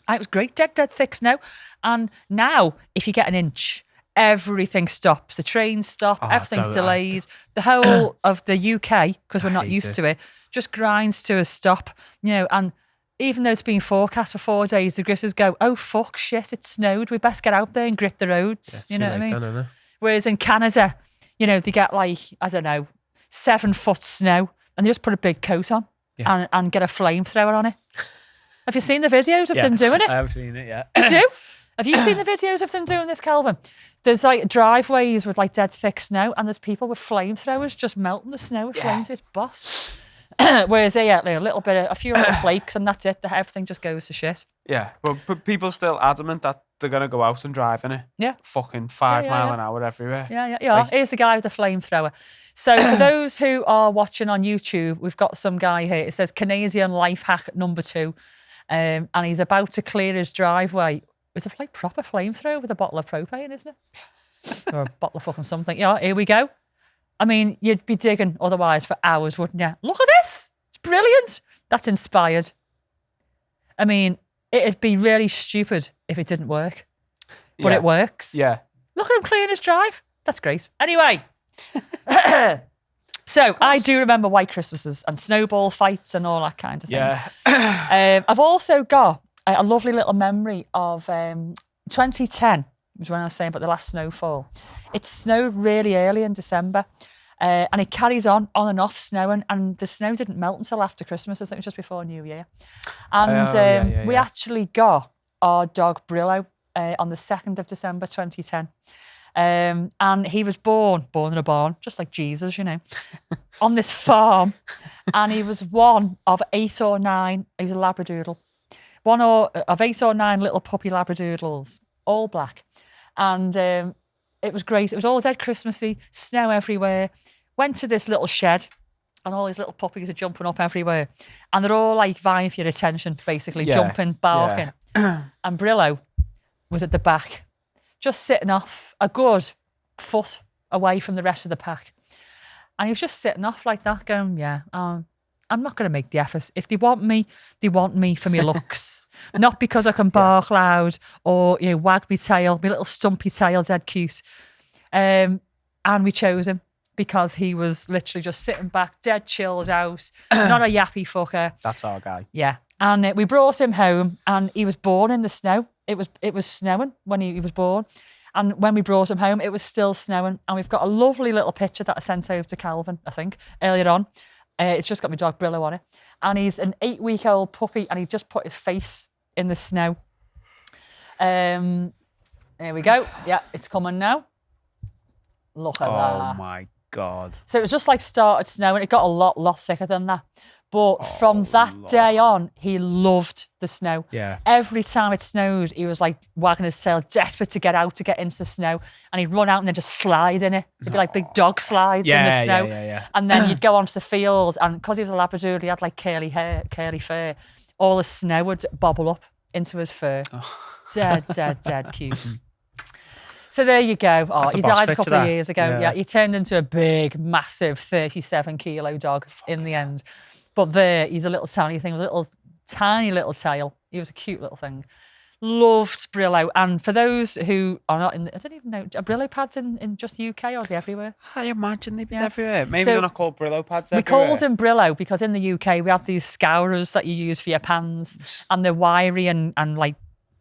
And it was great, dead thick snow. And now, if you get an inch, everything stops. The trains stop, everything's delayed. The whole of the UK, because we're not used to it, just grinds to a stop. And even though it's been forecast for 4 days, the gritters go, oh, fuck, shit, it snowed. We best get out there and grit the roads. You know what I mean? Whereas in Canada, they get like, I don't know, 7 foot snow and they just put a big coat on and get a flamethrower on it. Have you seen the videos of them doing it? I have seen it, yeah. You do? Have you seen the videos of them doing this, Calvin? There's like driveways with like dead thick snow and there's people with flamethrowers just melting the snow with flames. It's boss. Whereas they get a few little flakes and that's it. Everything just goes to shit. Yeah, but people still adamant that they're going to go out and drive in it. Yeah. Fucking 5 mile an hour everywhere. Yeah. Here's the guy with the flamethrower. So for those who are watching on YouTube, we've got some guy here. It says Canadian life hack number 2. And he's about to clear his driveway. It's a like proper flamethrower with a bottle of propane, isn't it? Or a bottle of fucking something. Yeah, here we go. I mean, you'd be digging otherwise for hours, wouldn't you? Look at this. It's brilliant. That's inspired. I mean, it'd be really stupid if it didn't work. But it works. Yeah. Look at him clearing his drive. That's great. Anyway. So I do remember white Christmases and snowball fights and all that kind of thing. Yeah. I've also got a lovely little memory of 2010, was when I was saying about the last snowfall. It snowed really early in December and it carries on and off snowing and the snow didn't melt until after Christmas. I think it was just before New Year. And we actually got our dog Brillo on the 2nd of December 2010. And he was born in a barn, just like Jesus, on this farm. And he was one of 8 or 9, he was a Labradoodle, one of 8 or 9 little puppy Labradoodles, all black. And it was great. It was all dead Christmassy, snow everywhere. Went to this little shed and all these little puppies are jumping up everywhere. And they're all like vying for your attention, basically, jumping, barking. Yeah. And Brillo was at the back, just sitting off a good foot away from the rest of the pack. And he was just sitting off like that going, I'm not going to make the effort. If they want me for my looks. Not because I can bark loud or wag my tail, my little stumpy tail, dead cute. And we chose him because he was literally just sitting back, dead chilled out, not a yappy fucker. That's our guy. Yeah. And we brought him home and he was born in the snow. It was snowing when he was born. And when we brought him home, it was still snowing. And we've got a lovely little picture that I sent over to Calvin, I think, earlier on. It's just got my dog Brillo on it. And he's an 8-week-old puppy and he just put his face in the snow. There we go. Yeah, it's coming now. Look at that. Oh my God. So it was just like started snowing. It got a lot thicker than that. But from that day on, he loved the snow. Yeah. Every time it snowed, he was like wagging his tail, desperate to get out, to get into the snow. And he'd run out and then just slide in it. It'd be like big dog slides in the snow. Yeah. And then you'd go onto the field. And because he was a Labradoodle, he had like curly fur. All the snow would bobble up into his fur. Dead cute. So there you go. Oh, he died a couple of years ago. Yeah, he turned into a big, massive 37-kilo dog in the end. But there, he's a little tiny thing with a tiny little tail. He was a cute little thing. Loved Brillo. And for those who are not I don't even know, are Brillo pads in just the UK or are they everywhere? I imagine they'd be everywhere. Maybe they're not called Brillo pads everywhere. We called them Brillo because in the UK we have these scourers that you use for your pans and they're wiry and like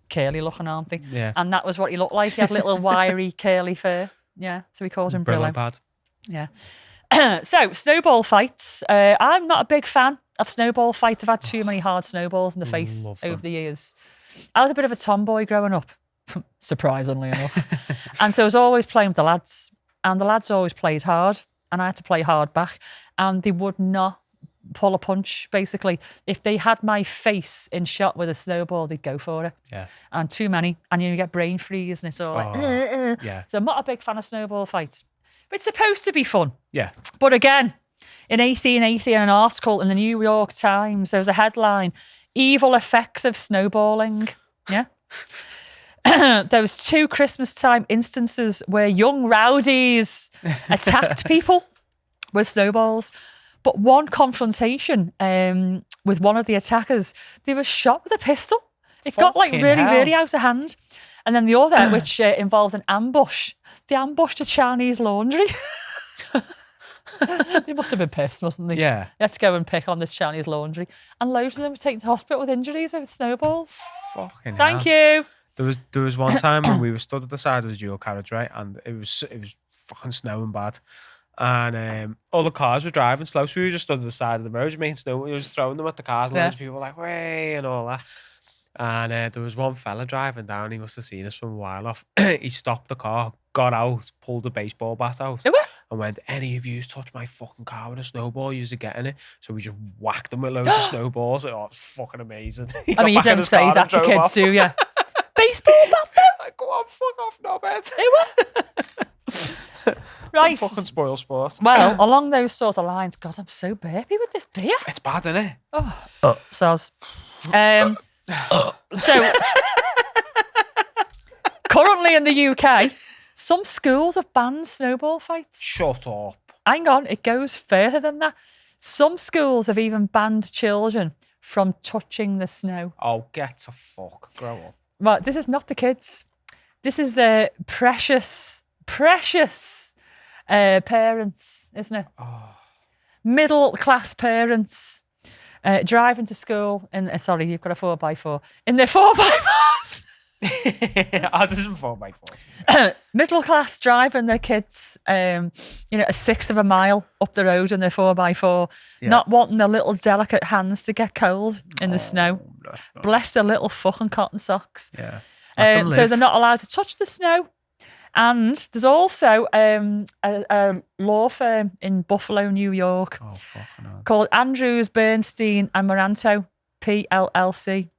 curly looking, aren't they? Yeah. And that was what he looked like. He had little wiry curly fur. Yeah, so we called him Brillo. Pad. Yeah. So, snowball fights. I'm not a big fan of snowball fights. I've had too many hard snowballs in the face over the years. I was a bit of a tomboy growing up, surprisingly enough. And so I was always playing with the lads. And the lads always played hard. And I had to play hard back. And they would not pull a punch, basically. If they had my face in shot with a snowball, they'd go for it. Yeah. And too many. And you get brain freeze and it's all like... Yeah. So I'm not a big fan of snowball fights. But it's supposed to be fun. Yeah. But again, in 1880, in an article in the New York Times, there was a headline, Evil Effects of Snowballing. Yeah. There was 2 Christmas time instances where young rowdies attacked people with snowballs. But one confrontation with one of the attackers, they were shot with a pistol. It got like really, really out of hand. And then the other, which involves an ambush, they ambushed a Chinese laundry. They must have been pissed, mustn't they? Yeah. They had to go and pick on this Chinese laundry. And loads of them were taken to hospital with injuries over snowballs. Fucking Thank hell. you. There was one time when we were stood at the side of the dual carriageway and it was fucking snowing bad. And all the cars were driving slow, so we were just stood at the side of the road, just making snow. We were just throwing them at the cars, and loads of people were like, "Way!" and all that. And there was one fella driving down. He must have seen us from a while off. He stopped the car, got out, pulled a baseball bat out, and went, "Any of you touch my fucking car with a snowball, you're getting it." So we just whacked them with loads of snowballs. Oh, it was fucking amazing. I mean, you don't say that to kids, do you? Baseball bat, though? Like, go on, fuck off, knobhead. Right. Fucking spoil sport. Well, along those sort of lines, God, I'm so burpy with this beer. It's bad, isn't it? Soz. So, currently in the UK, some schools have banned snowball fights. Shut up. Hang on, it goes further than that. Some schools have even banned children from touching the snow. Oh, get to fuck. Grow up. Right, this is not the kids. This is the precious parents, isn't it? Oh. Middle class parents driving to school in. Sorry, you've got a 4x4 in their 4x4s. Ours isn't 4x4. Middle class driving their kids, a 1/6 of a mile up the road in their 4x4, not wanting their little delicate hands to get cold in the snow. Bless their little fucking cotton socks. Yeah. So they're not allowed to touch the snow. And there's also a law firm in Buffalo, New York, called Andrews, Bernstein and Moranto, PLLC.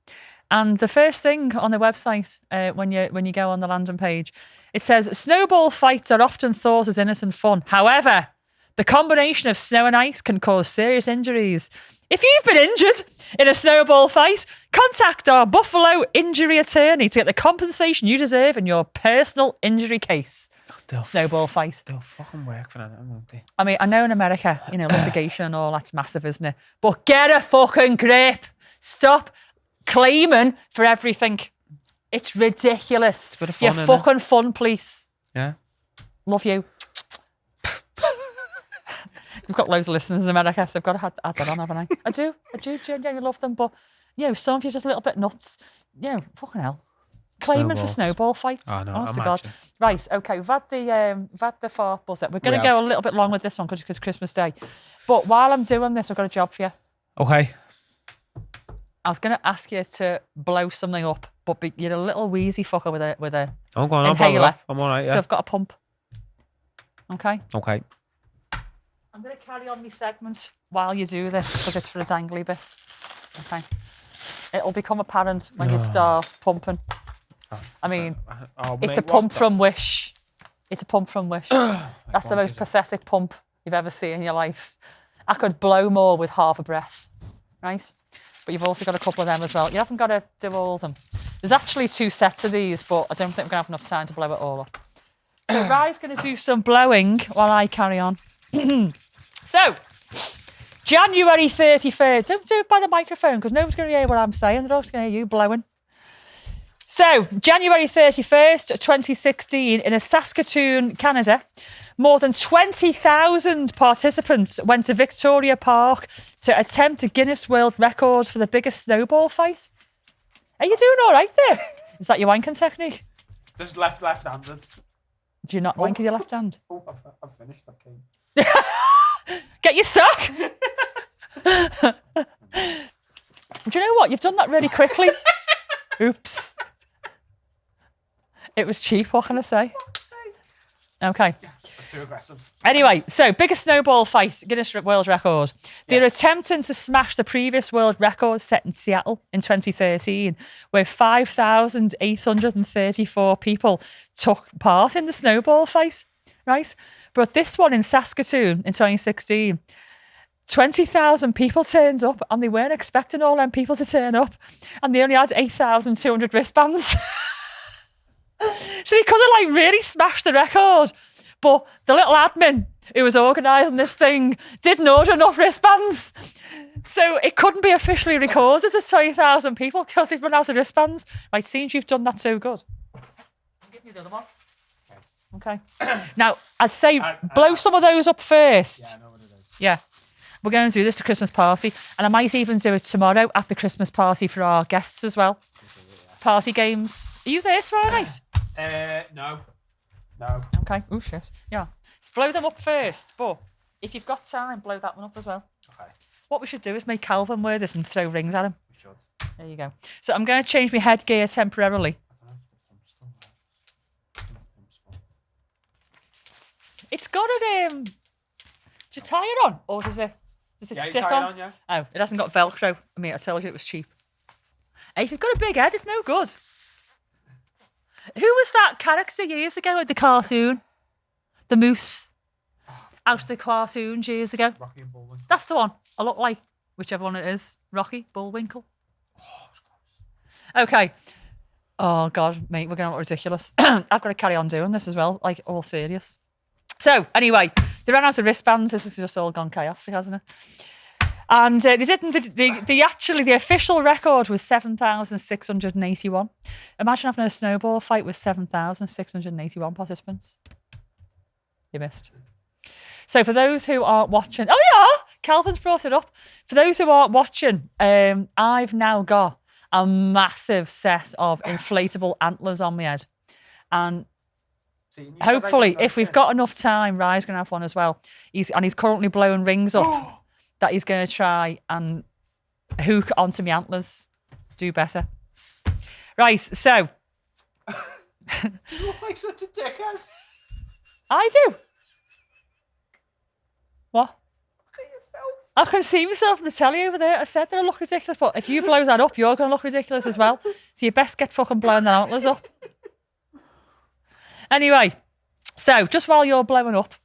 And the first thing on their website, when you go on the landing page, it says, snowball fights are often thought as innocent fun. However, the combination of snow and ice can cause serious injuries. If you've been injured in a snowball fight, contact our Buffalo injury attorney to get the compensation you deserve in your personal injury case. Snowball fight. They'll fucking work for that, won't they? I mean, I know in America, litigation and all that's massive, isn't it? But get a fucking grip. Stop claiming for everything. It's ridiculous. Bit of fun, You're fucking fun, please. Yeah. Love you. We've got loads of listeners in America, so I've got to add that on, haven't I? I do genuinely love them, but some of you are just a little bit nuts. Fucking hell. Claiming for snowball fights. Oh, no, honest to God. Right, okay, we've had the fart buzzer. We're going to go a little bit long with this one because it's Christmas Day. But while I'm doing this, I've got a job for you. Okay. I was going to ask you to blow something up, but you're a little wheezy fucker with a I'm going on. inhaler. I'm all right, yeah. So I've got a pump. Okay? Okay. I'm going to carry on my segment while you do this because it's for a dangly bit. Okay? It'll become apparent when you start pumping. I mean, it's a pump from Wish. It's a pump from Wish. That's the most pathetic pump you've ever seen in your life. I could blow more with half a breath. Right? But you've also got a couple of them as well. You haven't got to do all of them. There's actually 2 sets of these, but I don't think we're going to have enough time to blow it all up. So Rye's going to do some blowing while I carry on. So, January 31st. Don't do it by the microphone because nobody's going to hear what I'm saying. They're all just going to hear you blowing. So, January 31st, 2016, in Saskatoon, Canada, more than 20,000 participants went to Victoria Park to attempt a Guinness World Record for the biggest snowball fight. Are you doing all right there? Is that your wanking technique? Just left-handed. Do you not wank with your left hand? Oh, I've finished. I've came. Get your sock! Do you know what? You've done that really quickly. Oops. It was cheap, what can I say? Okay. That's too aggressive. Anyway, so biggest snowball fight, Guinness World Record. They're attempting to smash the previous world record set in Seattle in 2013, where 5,834 people took part in the snowball fight, right? But this one in Saskatoon in 2016, 20,000 people turned up, and they weren't expecting all them people to turn up, and they only had 8,200 wristbands. So they could have really smashed the record, but the little admin who was organising this thing didn't order enough wristbands, so it couldn't be officially recorded as 20,000 people because they've run out of wristbands. Right, since you've done that so good, I'll give you the other one. Okay. Now, I'd say blow some of those up first. Yeah, I know what it is. Yeah. We're going to do this to Christmas party, and I might even do it tomorrow at the Christmas party for our guests as well. Party games. Are you there tomorrow night? No. Okay. Oh shit. Yeah. Let's blow them up first, but if you've got time, blow that one up as well. Okay. What we should do is make Calvin wear this and throw rings at him. We should. There you go. So I'm going to change my headgear temporarily. It's got an do you tie it on, or does it stick tie on? it on, yeah. Oh, it hasn't got Velcro. I mean, I told you it was cheap. Hey, if you've got a big head, it's no good. Who was that character years ago with the cartoon? The moose. Out of the cartoon years ago. Rocky and Bullwinkle. That's the one. I look like whichever one it is. Rocky, Bullwinkle. Okay. Oh, God, mate, we're going to look ridiculous. I've got to carry on doing this as well, all serious. So, anyway, they ran out of wristbands. This has just all gone chaotic, hasn't it? And they didn't. The official record was 7,681. Imagine having a snowball fight with 7,681 participants. You missed. So for those who aren't watching, oh yeah, Calvin's brought it up. For those who aren't watching, I've now got a massive set of inflatable antlers on my head, and hopefully, if we've got enough time, Rye's going to have one as well. He's currently blowing rings up. That he's going to try and hook onto my antlers. Do better. Right, so. You look like such a dickhead. I do. What? Look at yourself. I can see myself in the telly over there. I said that I look ridiculous, but if you blow that up, you're going to look ridiculous as well. So you best get fucking blowing the antlers up. Anyway, so just while you're blowing up,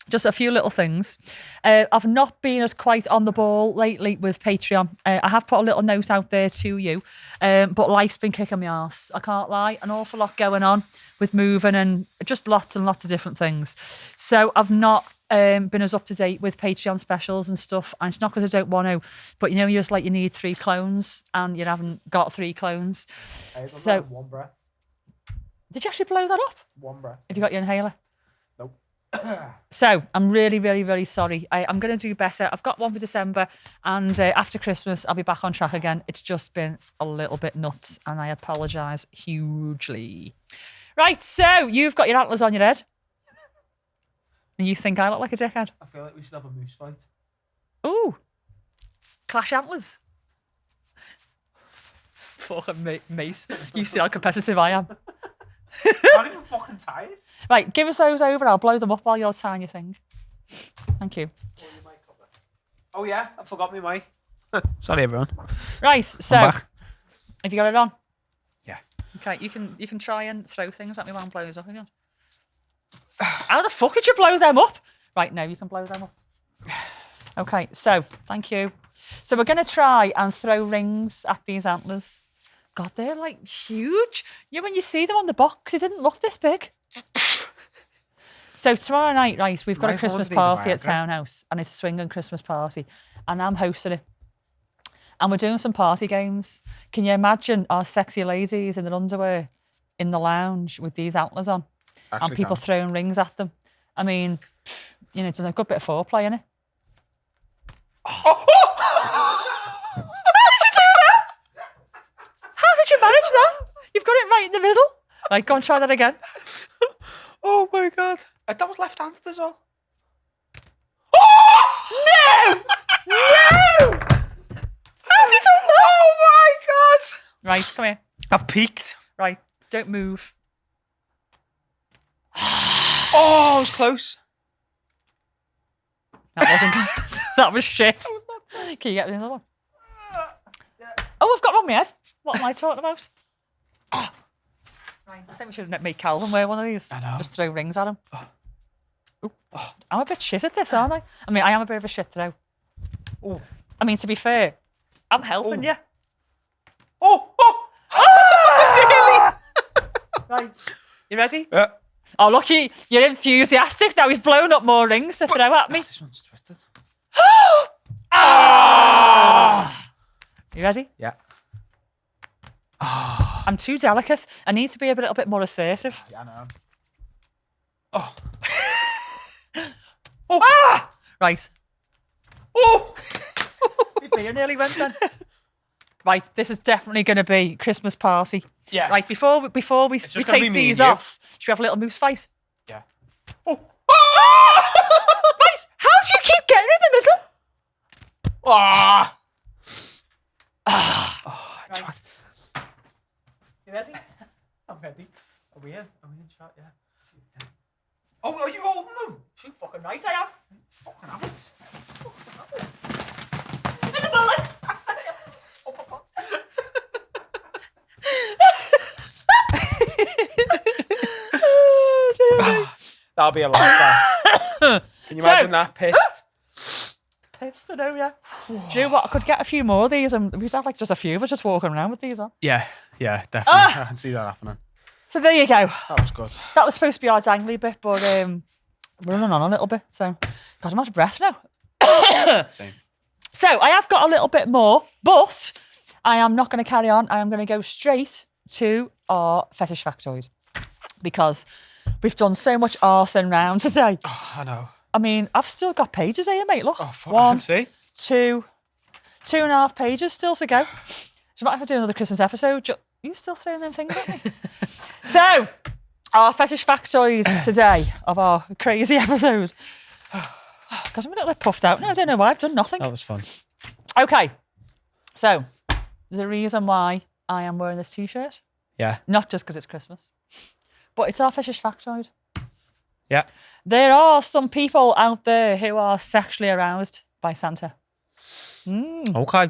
just a few little things. I've not been as quite on the ball lately with Patreon. I have put a little note out there to you, but life's been kicking my arse. I can't lie. An awful lot going on with moving and just lots and lots of different things. So I've not been as up to date with Patreon specials and stuff. And it's not because I don't want to, but you just you need 3 clones and you haven't got 3 clones. So one breath. Did you actually blow that up? One breath. Have you got your inhaler? Nope. So I'm really, really, really sorry. I'm going to do better. I've got one for December, and after Christmas, I'll be back on track again. It's just been a little bit nuts, and I apologise hugely. Right, so you've got your antlers on your head, and you think I look like a dickhead. I feel like we should have a moose fight. Ooh, clash antlers. Fucking mace. You see how competitive I am. I'm not even fucking tired. Right, give us those over. I'll blow them up while you're tying your thing. Thank you. Oh yeah, I forgot my mic. Sorry, everyone. Right, so have you got it on? Yeah. Okay, you can try and throw things at me while I'm blowing up again. How the fuck did you blow them up? Right, no, you can blow them up. Okay, so thank you. So we're going to try and throw rings at these antlers. God, they're huge. When you see them on the box, it didn't look this big. So tomorrow night, right, we've got a Christmas party at Townhouse, and it's a swinging Christmas party, and I'm hosting it. And we're doing some party games. Can you imagine our sexy ladies in their underwear in the lounge with these antlers on, and people throwing rings at them? I mean, it's a good bit of foreplay, innit? How did you manage that? You've got it right in the middle. Right, go and try that again. Oh my god. That was left-handed as well. No! No! How have you done that? Oh my god. Right, come here. I've peaked. Right, don't move. Oh, I was close. That wasn't good. That was shit. Can you get me another one? Oh, I've got one on my head. What am I talking about? Right, I think we should have made Calvin wear one of these. I know. Just throw rings at him. Ooh. I'm a bit shit at this, aren't I? I mean, I am a bit of a shit throw. Oh. I mean, to be fair, I'm helping you. Oh, oh. Right, you ready? Yeah. Oh, look, you're enthusiastic. Now he's blown up more rings to throw at me. This one's twisted. You ready? Yeah. I'm too delicate. I need to be a little bit more assertive. Yeah, I know. Oh. Ah! Right. Oh. My beer nearly went then. Right, this is definitely going to be Christmas party. Yeah. Right, before we just gonna take be me these and you. off, should we have a little moose fight? Yeah. Right, how do you keep getting in the middle? Ah. Right. You ready? I'm ready. Are we in? Are we in shot? Yeah. Oh, are you holding them? Too fucking right I am. Fucking have it. In the bullets. That'll be a lot. Can you imagine that? Pissed. Pissed, I know, yeah. Do you know what? I could get a few more of these, and we'd have like just a few of us just walking around with these on. Yeah, definitely. I can see that happening. So there you go. That was good. That was supposed to be our dangly bit, but we're running on a little bit. So, God, I'm out of breath now. Same. So I have got a little bit more, but I am not going to carry on. I am going to go straight to our fetish factoid because we've done so much arson round today. Oh, I know. I mean, I've still got pages here, mate. Look. Oh, fuck, I One, can see. 2, 2.5 pages still to go. So I might have to do another Christmas episode. You still throwing them things at me? So, our fetish factoid today of our crazy episode. God, I'm a little bit puffed out now. I don't know why. I've done nothing. That was fun. Okay. So, there's a reason why I am wearing this t-shirt. Yeah. Not just because it's Christmas. But it's our fetish factoid. Yeah. There are some people out there who are sexually aroused by Santa. Okay.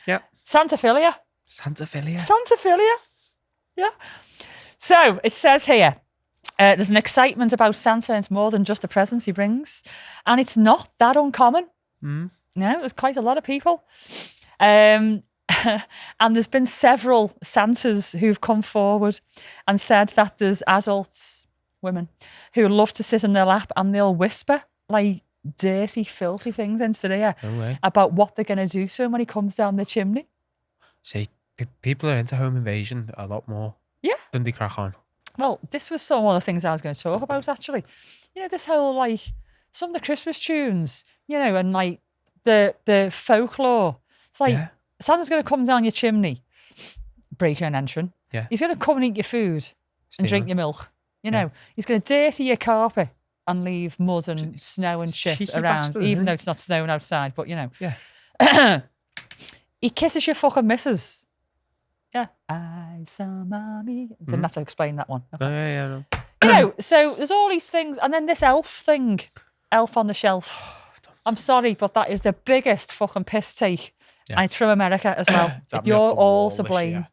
Yeah. Santaphilia. Santaphilia. Santaphilia. Yeah. So it says here, there's an excitement about Santa, and it's more than just the presents he brings. And it's not that uncommon. No, there's quite a lot of people. And there's been several Santas who've come forward and said that there's adults, women, who love to sit in their lap and they'll whisper like dirty, filthy things into their ear about what they're going to do to him when he comes down the chimney. See, people are into home invasion a lot more. Yeah. Than they crack on. Well, this was some of the things I was going to talk about, actually. You know, this whole, like, some of the Christmas tunes, you know, and, like, the folklore. It's like, Santa's going to come down your chimney, break and entering. Yeah. He's going to come and eat your food and drink your milk. You know, he's going to dirty your carpet and leave mud and snow and shit around, bastard, even though it's not snowing outside, but, you know. Yeah. He kisses your fucking missus. Yeah. I saw mommy. Didn't have to explain that one. Okay. Yeah. You know, so there's all these things. And then this elf thing, elf on the shelf. I'm sorry, but that is the biggest fucking piss take. Yeah. And it's from America as well. It's You're happening up the all wall to this blame. year.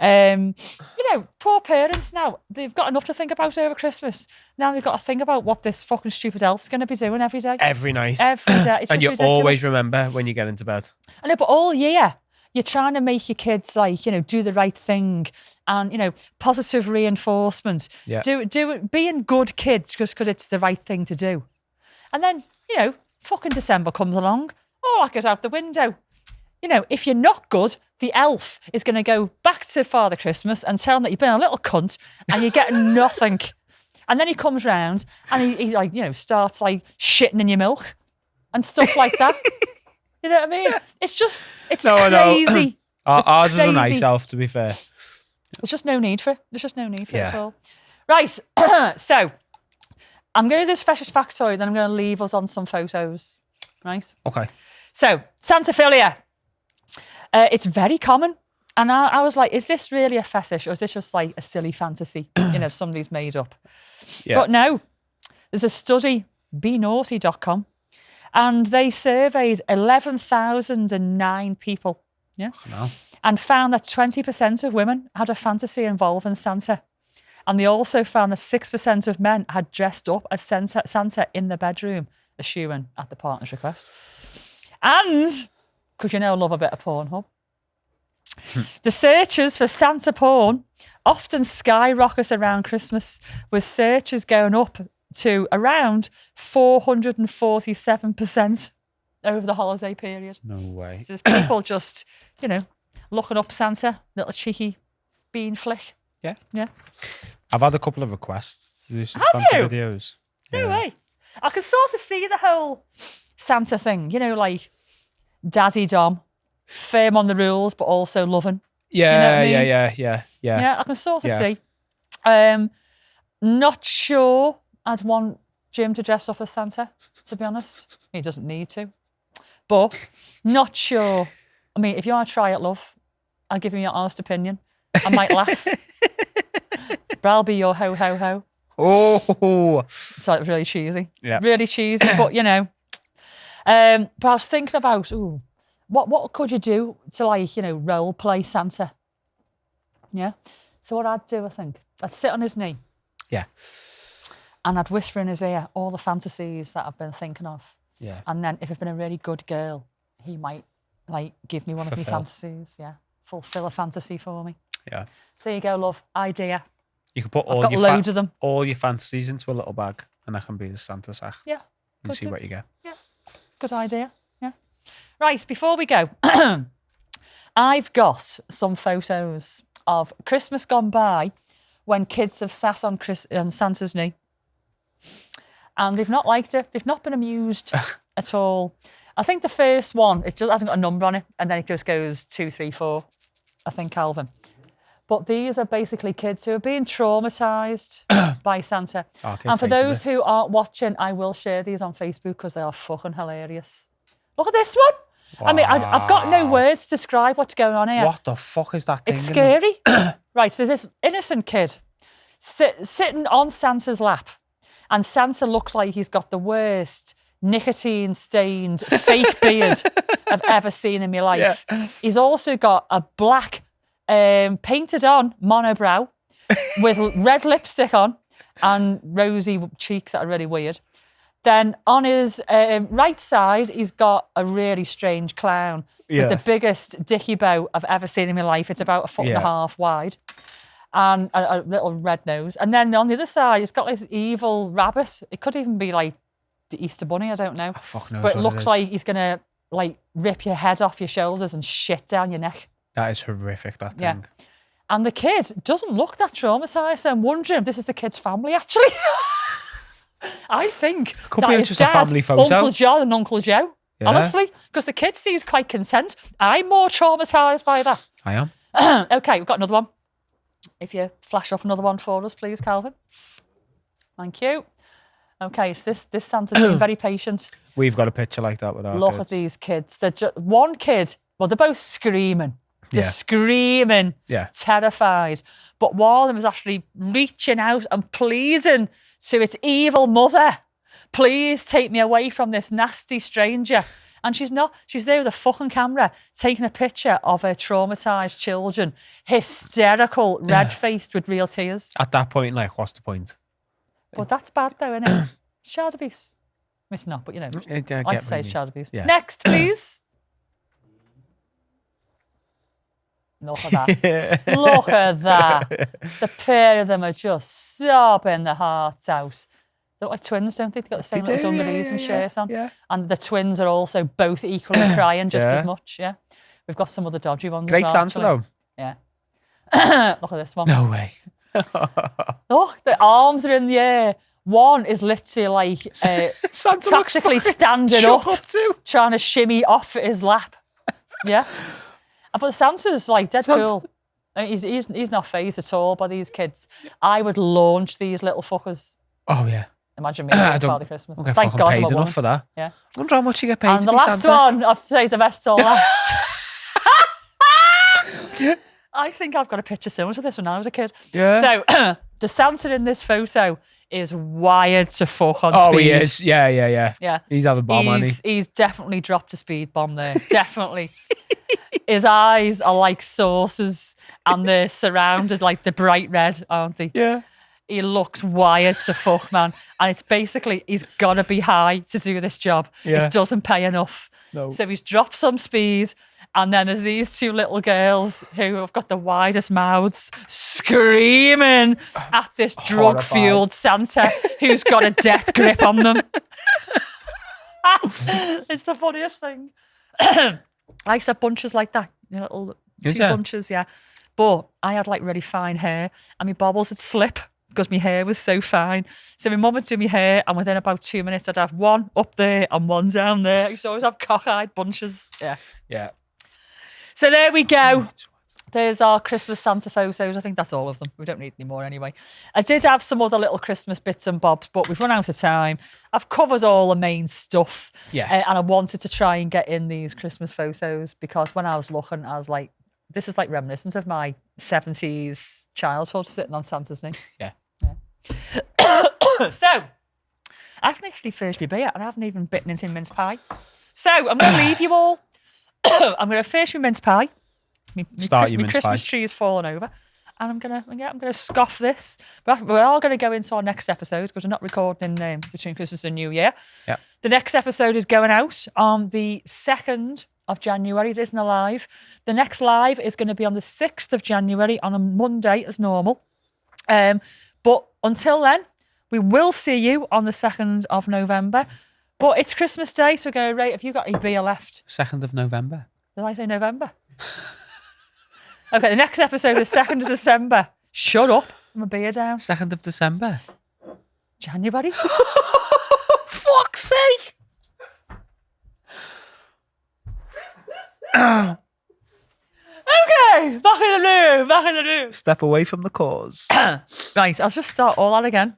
You know, poor parents now, they've got enough to think about over Christmas. Now they've got to think about what this fucking stupid elf's going to be doing every day. Every night. Every day. It's And just you ridiculous. always remember when you get into bed. I know, but all year, you're trying to make your kids, like, you know, do the right thing and, you know, positive reinforcement. Yeah. Being good kids just because it's the right thing to do. And then, you know, fucking December comes along, all that goes out the window. You know, if you're not good, the elf is going to go back to Father Christmas and tell him that you've been a little cunt and you're getting nothing. And then he comes round and he like, you know, starts like shitting in your milk and stuff like that. You know what I mean? It's just, it's No, I know. crazy. Ours is a nice Crazy. elf, to be fair. There's just no need for it. There's just no need for it at Yeah. all. Right. So I'm going to do this freshest factoid, then I'm going to leave us on some photos. Right. Okay. So Santaphilia. It's very common. And I was like, is this really a fetish or is this just like a silly fantasy, somebody's made up? Yeah. But no, there's a study, benaughty.com, and they surveyed 11,009 people, No. and found that 20% of women had a fantasy involving Santa. And they also found that 6% of men had dressed up as Santa in the bedroom, eschewing at the partner's request. And, because love a bit of Pornhub, the searches for Santa porn often skyrocket around Christmas, with searches going up to around 447% over the holiday period. No way. So there's people just, looking up Santa, little cheeky bean flick. Yeah. Yeah. I've had a couple of requests to do some Have Santa you? videos. No way. I can sort of see the whole Santa thing, like Daddy Dom, firm on the rules, but also loving. Yeah, what I mean? yeah. Yeah, I can sort of Yeah. see. Not sure I'd want Jim to dress up as Santa, to be honest. He doesn't need to. But not sure. I mean, if you want to try it, love, I'll give you your honest opinion. I might laugh. But I'll be your ho, ho, ho. Oh. So it was really cheesy. Yeah. Really cheesy, but But I was thinking about, what could you do to role play Santa? Yeah. So what I'd do, I think, I'd sit on his knee. Yeah. And I'd whisper in his ear all the fantasies that I've been thinking of. Yeah. And then if I've been a really good girl, he might give me one of my Fulfill. fantasies. Yeah. Fulfill a fantasy for me. Yeah. So there you go, love. Idea. You can put I've got loads of them. all your fantasies into a little bag, and that can be the Santa sack. Yeah. And could see do. what you get. Good idea. Yeah. Right, before we go, I've got some photos of Christmas gone by when kids have sat on Santa's knee. And they've not liked it. They've not been amused at all. I think the first one, it just hasn't got a number on it. And then it just goes 2, 3, 4, I think, Calvin. But these are basically kids who are being traumatised by Santa. Oh, kids And for hated those it. who aren't watching, I will share these on Facebook because they are fucking hilarious. Look at this one. I mean, I've got no Wow. words to describe what's going on here. What the fuck is that thing? It's in scary. Right, so there's this innocent kid sitting on Santa's lap, and Santa looks like he's got the worst nicotine-stained fake beard I've ever seen in my life. Yeah. He's also got a black painted-on monobrow with red lipstick on and rosy cheeks that are really weird. Then on his right side, he's got a really strange clown with the biggest dicky bow I've ever seen in my life. It's about 1.5 feet wide and a little red nose. And then on the other side, he's got this evil rabbit. It could even be like the Easter Bunny, I don't know. Fuck knows But it what looks is. like he's going to rip your head off your shoulders and shit down your neck. That is horrific, that thing. Yeah. And the kid doesn't look that traumatised. So I'm wondering if this is the kid's family, actually. I think Could that be his just a dad, family photo. Uncle John and Uncle Joe, Yeah. honestly, because the kid seems quite content. I'm more traumatised by that. I am. Okay, we've got another one. If you flash up another one for us, please, Calvin. Thank you. Okay, so this Santa's been very patient. We've got a picture like that with our Look kids. at these kids. They're just one kid. Well, they're both screaming. They're Yeah. screaming, Yeah. terrified. But one of them is actually reaching out and pleading to its evil mother, please take me away from this nasty stranger. And she's not. She's there with a fucking camera, taking a picture of her traumatised children, hysterical, red-faced with real tears. At that point, what's the point? But that's bad though, isn't it? Child abuse. It's not, but I I'd get say what it's you child abuse. Yeah. Next, please. Look at that. Look at that. The pair of them are just sobbing their hearts out. They look like twins, don't they? They've got the same They little do, dungarees and shirts on. yeah. And the twins are also both equally crying just Yeah. as much, yeah. We've got some other dodgy ones Great as well, Santa, though. Yeah. Look at this one. No way. Look, the arms are in the air. One is literally Santa looks practically fucking standing shook up, too. trying to shimmy off his lap. Yeah. But Santa's dead Santa- cool. He's not fazed at all by these kids. I would launch these little fuckers. Oh, yeah. Imagine me at Father Christmas. Thank God I'm a paid enough woman. for that. Yeah. I wonder how much you get paid And to the be last Santa. one, I've saved the best till last. I think I've got a picture similar to this when I was a kid. Yeah. So the Santa in this photo is wired to fuck on speed. Oh, he is. Yeah. Yeah. He's had a bomb, hasn't he? He's definitely dropped a speed bomb there. Definitely. His eyes are like saucers and they're surrounded like the bright red, aren't they? Yeah. He looks wired to fuck, man. And it's basically, he's got to be high to do this job. Yeah. It doesn't pay enough. No. So he's dropped some speed. And then there's these two little girls who have got the widest mouths screaming at this drug-fueled Santa who's got a death grip on them. It's the funniest thing. I used to have bunches like that, little two bunches, yeah. But I had like really fine hair and my bobbles would slip because my hair was so fine. So my mum would do my hair and within about 2 minutes I'd have one up there and one down there. I used to always have cockeyed bunches. Yeah. Yeah. So there we go. There's our Christmas Santa photos. I think that's all of them. We don't need any more anyway. I did have some other little Christmas bits and bobs, but we've run out of time. I've covered all the main stuff. Yeah. And I wanted to try and get in these Christmas photos because when I was looking, I was like, this is like reminiscent of my 70s childhood sitting on Santa's knee. Yeah. So, I haven't actually finished my beer and I haven't even bitten into mince pie. So, I'm going to leave you all. I'm going to finish my mince pie. My Christmas tree is falling over, and I'm gonna scoff this. But we're all gonna go into our next episode because we're not recording between Christmas and New Year. Yeah. The next episode is going out on the 2nd of January. It isn't a live. The next live is going to be on the 6th of January on a Monday as normal. But until then, we will see you on the 2nd of November. But it's Christmas Day, so we're going, right, have you got any beer left? 2nd of November. Did I say November? Okay, the next episode is 2nd of December. Shut up. I'm a beer down. 2nd of December. January. Fuck's sake! Okay, back in the room. Step away from the cause. Right, I'll just start all that again.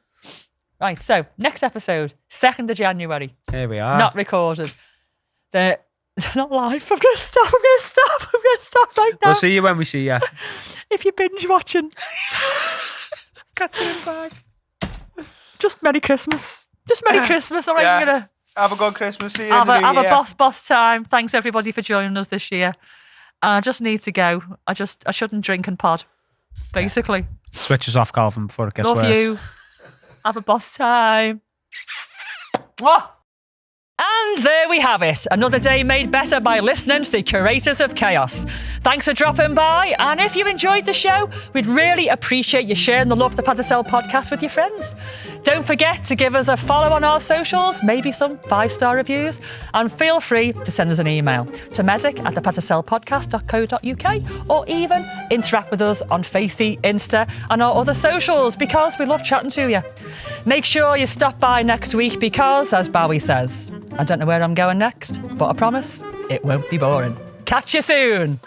Right, so next episode, 2nd of January. Here we are. Not recorded. They're not live. I'm going to stop right now. We'll see you when we see you. If you're binge watching. Just Merry Christmas. Just Merry Christmas. All right, Yeah. I'm going to Have a good Christmas. See you have in the new a year. boss time. Thanks everybody for joining us this year. I just need to go. I shouldn't drink and pod, basically. Switch us off, Calvin, before it gets Love worse. you. Have a boss time. Mwah! And there we have it. Another day made better by listening to the Curators of Chaos. Thanks for dropping by. And if you enjoyed the show, we'd really appreciate you sharing the Love the Paddysell podcast with your friends. Don't forget to give us a follow on our socials, maybe some 5-star reviews, and feel free to send us an email to medic@thepaddysellpodcast.co.uk or even interact with us on Facey, Insta, and our other socials because we love chatting to you. Make sure you stop by next week because, as Bowie says, I don't know where I'm going next, but I promise it won't be boring. Catch you soon.